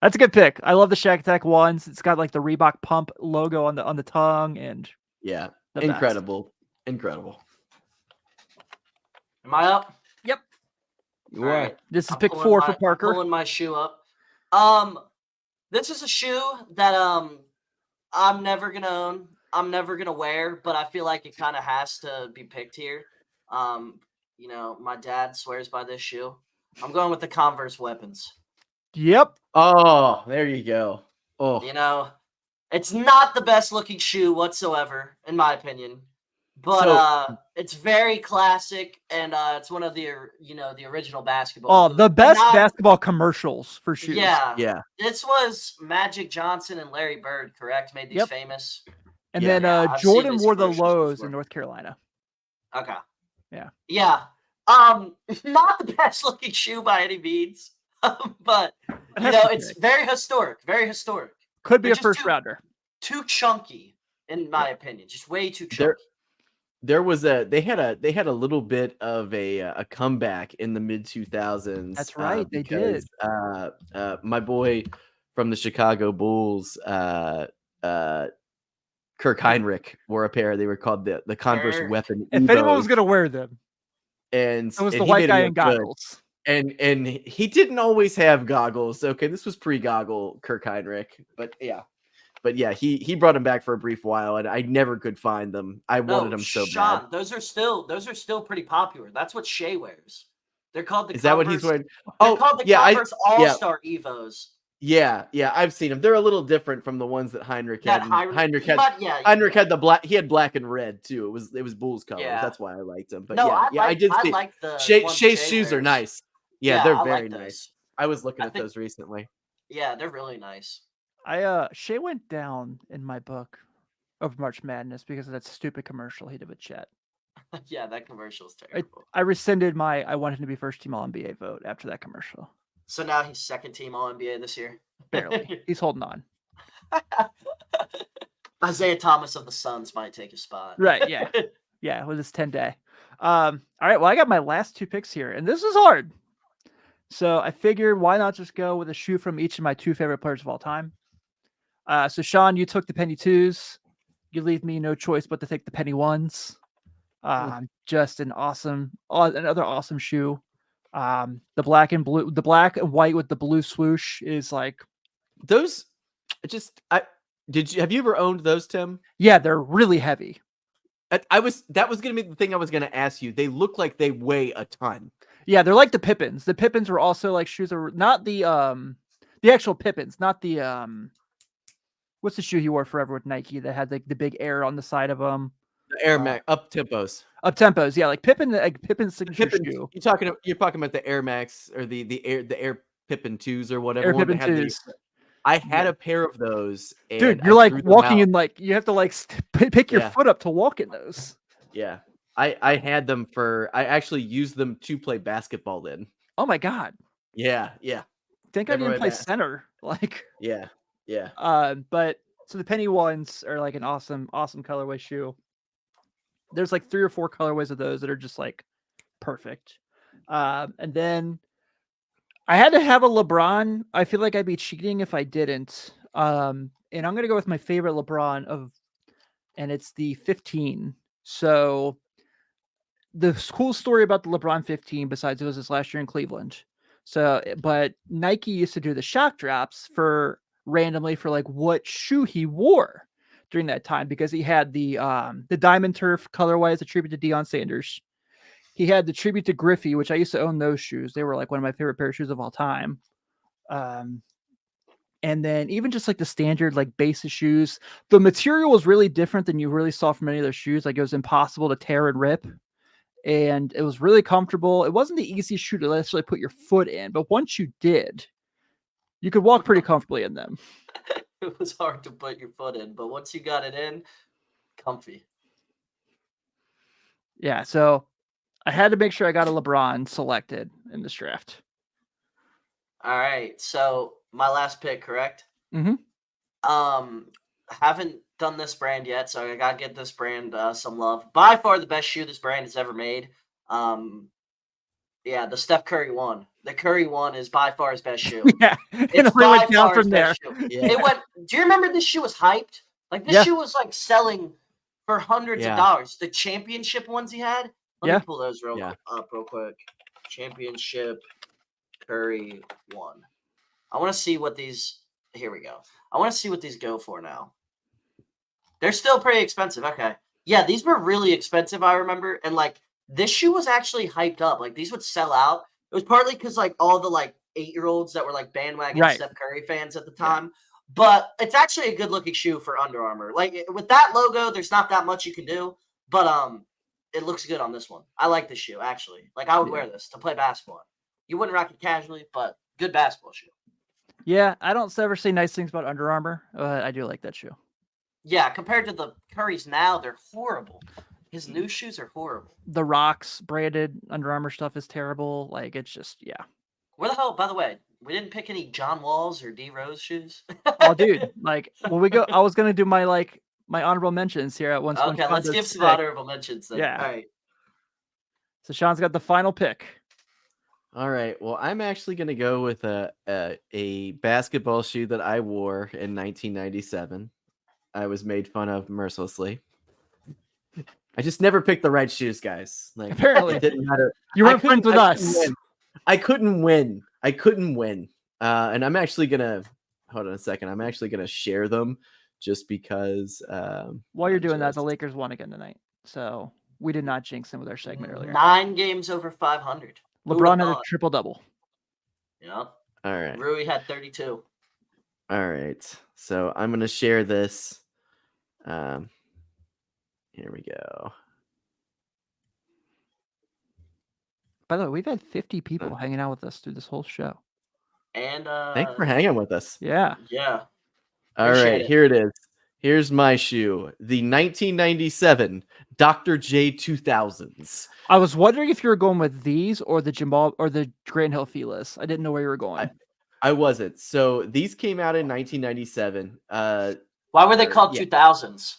That's a good pick. I love the Shaq Attack ones. It's got like the Reebok pump logo on the tongue and Yeah, the best. incredible. Am I up? Yep. You All are. right. This is I'm pick pulling 4 my- for Parker. I'm pulling my shoe up. This is a shoe that I'm never gonna own. I'm never gonna wear, but I feel like it kind of has to be picked here. My dad swears by this shoe. I'm going with the Converse Weapons. Yep. Oh, there you go. Oh, It's not the best looking shoe whatsoever, in my opinion. But it's very classic, and it's one of the original basketball. Oh, the best basketball commercials for shoes. yeah. This was Magic Johnson and Larry Bird, correct? Made these famous. And Yeah. then I've seen Jordan these wore the commercials lows before. in North Carolina. Okay. Yeah. Yeah. Not the best looking shoe by any means, but it's very historic. Very historic. Could be They're a just first rounder. Too chunky, in my opinion. Just way too chunky. They had a little bit of a comeback in the mid 2000s. That's right, they did. My boy from the Chicago Bulls, Kirk Heinrich, wore a pair. They were called the Converse Kirk. Weapon. If anyone was Evos, going to wear them, and it was and the he white made guy them in look good. goggles. And he didn't always have goggles. Okay, this was pre-goggle Kirk Heinrich, but yeah, he brought him back for a brief while, and I never could find them. I wanted them so Sean, bad. those are still pretty popular. That's what Shea wears. They're called the Is that what Converse. he's wearing? They're called the Converse All-Star Evos. Yeah, I've seen them. They're a little different from the ones that Heinrich had. Heinrich had the black. He had black and red too. It was Bulls colors. Yeah. That's why I liked them. But No, I did see. like the ones Shea's Shea shoes are wears. nice. Yeah, Yeah, they're I very like those. nice. I was looking at those recently. Yeah, they're really nice. Shea went down in my book of March Madness because of that stupid commercial he did with Chet. Yeah, that commercial is terrible. I rescinded my I wanted him to be first team All NBA vote after that commercial. So now he's second team All NBA this year. Barely. He's holding on. Isaiah Thomas of the Suns might take his spot. Right, yeah. Yeah, with his 10-day. All right, well, I got my last 2 picks here, and this is hard. So I figured why not just go with a shoe from each of my 2 favorite players of all time. So Sean, you took the penny 2s. You leave me no choice but to take the penny 1s. Just another awesome shoe. The black and white with the blue swoosh is like Those. Have you ever owned those, Tim? Yeah, they're really heavy. That was going to be the thing I was going to ask you. They look like they weigh a ton. Yeah, they're like the Pippins. The Pippins were also like shoes that were not the actual Pippins, not the what's the shoe he wore forever with Nike that had like the big air on the side of them? The Air Max up tempos. Up tempos, yeah, like Pippin's signature shoe. You're talking about the Air Max or the Air Pippin 2s or whatever. Air Pippin 2s. I had a pair of those. And dude, you're like walking in like you have to like pick your foot up to walk in those. Yeah. I had them I actually used them to play basketball in. Oh my god. Yeah. Think I didn't play center. Like Yeah. But so the penny 1s are like an awesome colorway shoe. There's like 3 or 4 colorways of those that are just like perfect. And then I had to have a LeBron. I feel like I'd be cheating if I didn't. And I'm gonna go with my favorite LeBron and it's the 15. So the cool story about the LeBron 15, besides it was his last year in Cleveland. But Nike used to do the shock drops randomly for like what shoe he wore during that time, because he had the Diamond Turf colorway as a tribute to Deion Sanders. He had the tribute to Griffey, which I used to own those shoes. They were like one of my favorite pair of shoes of all time. And then even just like the standard like basic shoes, the material was really different than you really saw from any of their shoes. Like it was impossible to tear and rip. And it was really comfortable. It wasn't the easiest shoe to necessarily put your foot in, but once you did, you could walk pretty comfortably in them. It was hard to put your foot in, but once you got it in, comfy. Yeah, so I had to make sure I got a LeBron selected in this draft. All right, so my last pick, correct? Mm-hmm. Haven't done this brand yet, so I gotta get this brand some love. By far the best shoe this brand has ever made. Yeah, the Steph Curry one. The Curry one is by far his best shoe. Yeah, and It's it only by went down far his from there. best shoe. Yeah. It went. Do you remember this shoe was hyped? Like this Yeah. shoe was like selling for hundreds of Yeah. dollars. The championship ones he had. Let Yeah. me pull those Yeah. up real quick. Championship Curry one. I want to see what these. Here we go. I want to see what these go for now. They're still pretty expensive. Okay. Yeah, these were really expensive, I remember. And like this shoe was actually hyped up. Like these would sell out. It was partly because like all the like 8-year-olds that were like bandwagon Right. Steph Curry fans at the time. But it's actually a good looking shoe for Under Armour. Like with that logo, there's not that much you can do. But it looks good on this one. I like this shoe, actually. Like I would wear this to play basketball. You wouldn't rock it casually, but good basketball shoe. Yeah, I don't ever say nice things about Under Armour, but I do like that shoe. Yeah, compared to the Currys now, they're horrible. His new shoes are horrible. The Rocks branded Under Armour stuff is terrible. Like it's just Where the hell? By the way, we didn't pick any John Walls or D Rose shoes. Oh, dude! Like when we go, I was gonna do my honorable mentions here at once. Okay, let's give some honorable mentions then. Yeah. All right. So Sean's got the final pick. All right. Well, I'm actually going to go with a basketball shoe that I wore in 1997. I was made fun of mercilessly. I just never picked the right shoes, guys. Like Apparently. it didn't matter. You weren't friends with us. I couldn't win. And I'm actually gonna hold on a second. I'm actually gonna share them just because. While you're doing that, the Lakers won again tonight, so we did not jinx them with our segment earlier. 9 games over 500. LeBron had a triple double. Yeah. All right. Rui had 32. All right. So I'm gonna share this. Here we go. By the way, we've had 50 people hanging out with us through this whole show. And Thanks for hanging with us. Yeah. Yeah. All right, here it is. Here's my shoe. The 1997 Dr. J 2000s. I was wondering if you were going with these or the Jamal or the Grand Hill Feeless. I didn't know where you were going. I wasn't. So these came out in 1997. Why were they called 2000s?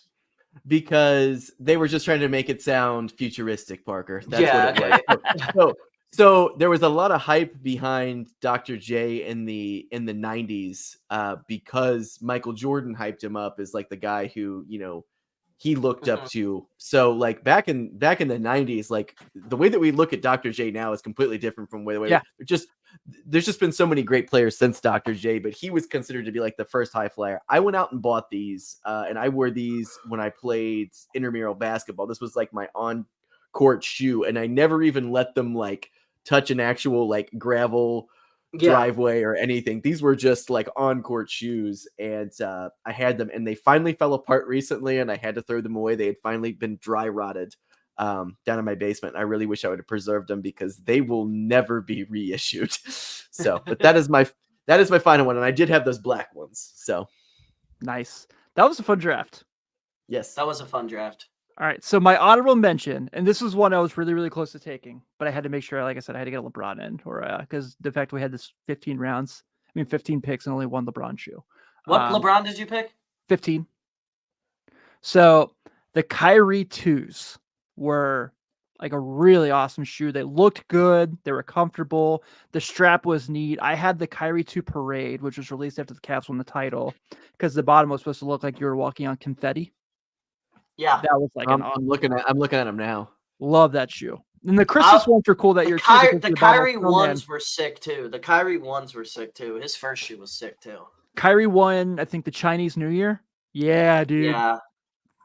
Because they were just trying to make it sound futuristic, Parker. That's what it was. So there was a lot of hype behind Dr. J in the 90s because Michael Jordan hyped him up as like the guy who, he looked up to. So like back in the 90s, like the way that we look at Dr. J now is completely different from the way there's just been so many great players since Dr. J, but he was considered to be like the first high flyer. I went out and bought these and I wore these when I played intramural basketball. This was like my on court shoe. And I never even let them like touch an actual like gravel driveway or anything. These were just like on court shoes. And I had them and they finally fell apart recently and I had to throw them away. They had finally been dry rotted down in my basement. I really wish I would have preserved them because they will never be reissued. So, but that is my final one. And I did have those black ones. So nice. That was a fun draft. Yes. That was a fun draft. All right. So my honorable mention, and this was one I was really, really close to taking, but I had to make sure, like I said, I had to get a LeBron in or because the fact we had this 15 picks and only one LeBron shoe. What LeBron did you pick? 15. So the Kyrie 2s were like a really awesome shoe. They looked good. They were comfortable. The strap was neat. I had the Kyrie 2 Parade, which was released after the Cavs won the title because the bottom was supposed to look like you were walking on confetti. Yeah. That was like I'm looking at them now. Love that shoe. And the Christmas ones were cool that year too. The Kyrie ones were sick too. The Kyrie ones were sick too. His first shoe was sick too. Kyrie won, I think, the Chinese New Year. Yeah, dude. Yeah.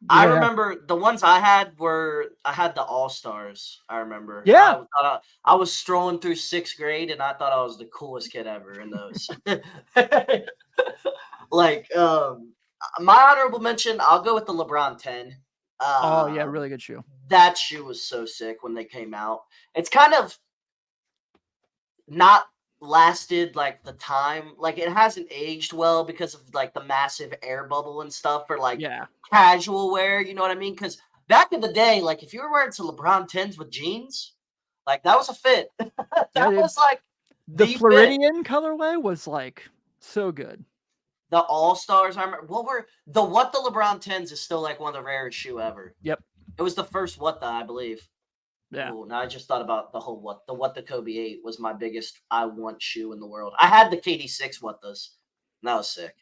I remember the ones I had the All-Stars. I remember. Yeah. I was strolling through 6th grade and I thought I was the coolest kid ever in those. My honorable mention, I'll go with the LeBron 10. Oh, yeah, really good shoe. That shoe was so sick when they came out. It's kind of not lasted like the time. Like it hasn't aged well because of like the massive air bubble and stuff for like casual wear. You know what I mean? Because back in the day, like if you were wearing some LeBron 10s with jeans, like that was a fit. That was like the Floridian colorway was like so good. The All-Stars, I remember. The LeBron 10s is still like one of the rarest shoe ever. Yep. It was the first I believe. Yeah. Ooh, now I just thought about the whole what the Kobe 8 was my biggest I want shoe in the world. I had the KD6 what this. That was sick.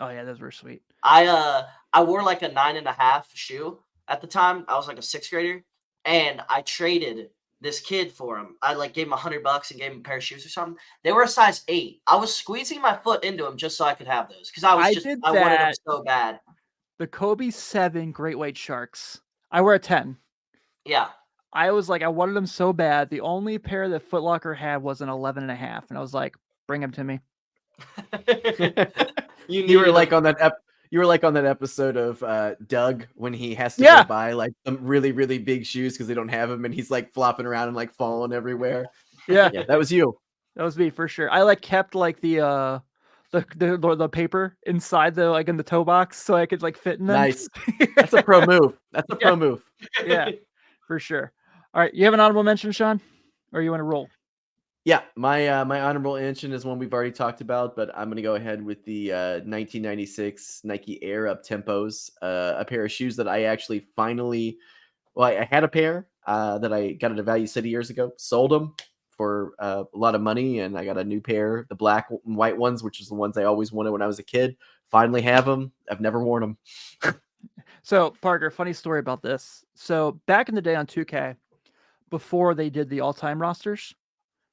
Oh yeah, those were sweet. I wore like a 9.5 shoe at the time. I was like a sixth grader, and I traded this kid for him. I like gave him $100 and gave him a pair of shoes or something. They were a size 8. I was squeezing my foot into them just so I could have those because I did I wanted them that. so bad. The Kobe 7 Great White Sharks. I wear a 10. Yeah. I was like, I wanted them so bad. The only pair that Foot Locker had was an 11.5, and I was like, bring them to me. You were like on that you were like on that episode of Doug when he has to Yeah. go buy like some really, really big shoes because they don't have them, and he's like flopping around and like falling everywhere. Yeah. Yeah, that was you. That was me for sure. I like kept like the paper inside the like in the toe box so I could like fit in them. Nice. That's a pro move. That's a pro move. Yeah, for sure. All right, you have an honorable mention, Sean, or you want to roll? Yeah, my my honorable mention is one we've already talked about, but I'm gonna go ahead with the 1996 Nike Air Up Tempos, a pair of shoes that I actually finally, well, I had a pair that I got at a Value City years ago, sold them for a lot of money, and I got a new pair, the black and white ones, which is the ones I always wanted when I was a kid. Finally have them. I've never worn them. So Parker, funny story about this. So back in the day on 2K, before they did the all-time rosters,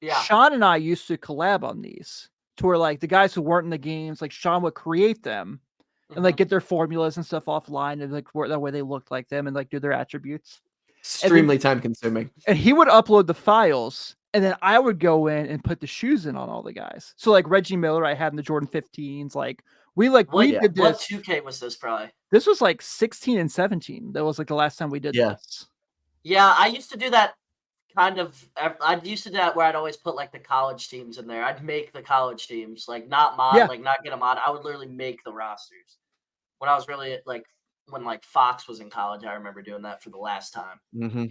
Yeah. Sean and I used to collab on these to where like the guys who weren't in the games, like Sean would create them and like get their formulas and stuff offline and like that way they looked like them and like do their attributes. Extremely time consuming. And he would upload the files and then I would go in and put the shoes in on all the guys. So like Reggie Miller, I had in the Jordan 15s. Like we did this. What 2K was this probably? This was like 16 and 17. That was like the last time we did this. Yeah, I used to do that kind of. I used to do that where I'd always put like the college teams in there. I'd make the college teams, like not mod, like not get them mod. I would literally make the rosters. When I was really like when like Fox was in college, I remember doing that for the last time. Mm-hmm.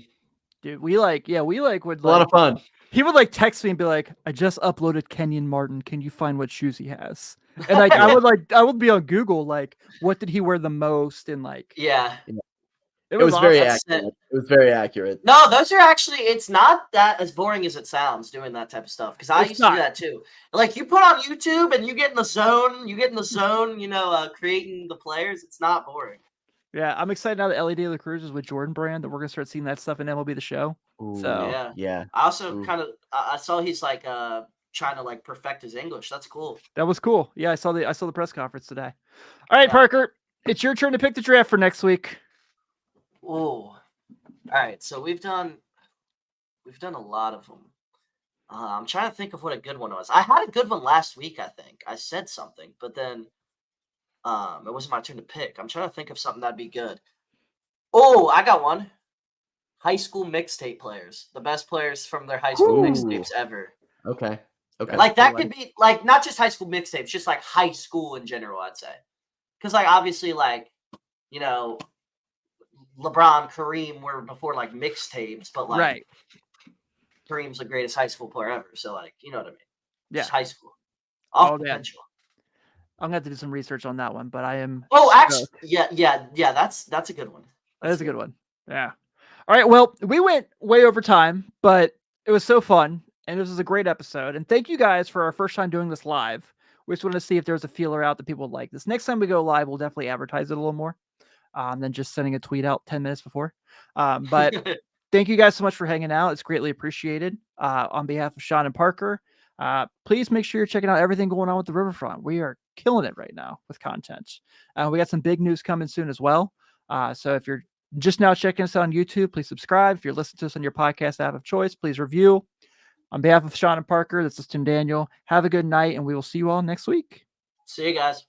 Dude, we would a lot of fun. He would like text me and be like, "I just uploaded Kenyon Martin. Can you find what shoes he has?" And like I would be on Google like, what did he wear the most? And like, it was very accurate. It was very accurate. No, those are actually. It's not that as boring as it sounds doing that type of stuff because I used to do that too. Like you put on YouTube and you get in the zone. You know, creating the players. It's not boring. Yeah, I'm excited now that Ellie De La Cruz is with Jordan Brand that we're gonna start seeing that stuff in MLB The Show. Ooh, so yeah. I also kind of I saw he's like trying to like perfect his English. That's cool. That was cool. Yeah, I saw the press conference today. All right, Parker, it's your turn to pick the draft for next week. Ooh. All right, so we've done a lot of them. I'm trying to think of what a good one was. I had a good one last week, I think. I said something, but then it wasn't my turn to pick. I'm trying to think of something that'd be good. Oh, I got one. High school mixtape players. The best players from their high school mixtapes ever. Okay. Like that could be like not just high school mixtapes, just like high school in general, I'd say. Because like obviously like, you know, LeBron, Kareem were before like mixtapes, but like Kareem's the greatest high school player ever. So like, you know what I mean? Yeah. Just high school. Off potential. I'm gonna have to do some research on that one, but I am. Oh, actually, yeah. That's a good one. That is a good one. Yeah. All right. Well, we went way over time, but it was so fun, and this was a great episode. And thank you guys for our first time doing this live. We just want to see if there's a feeler out that people would like this. Next time we go live, we'll definitely advertise it a little more than just sending a tweet out 10 minutes before. But thank you guys so much for hanging out. It's greatly appreciated. On behalf of Sean and Parker, please make sure you're checking out everything going on with the Riverfront. We are killing it right now with content. We got some big news coming soon as well. So if you're just now checking us out on YouTube, please subscribe. If you're listening to us on your podcast app of choice, please review. On behalf of Sean and Parker, this is Tim Daniel. Have a good night, and we will see you all next week. See you guys.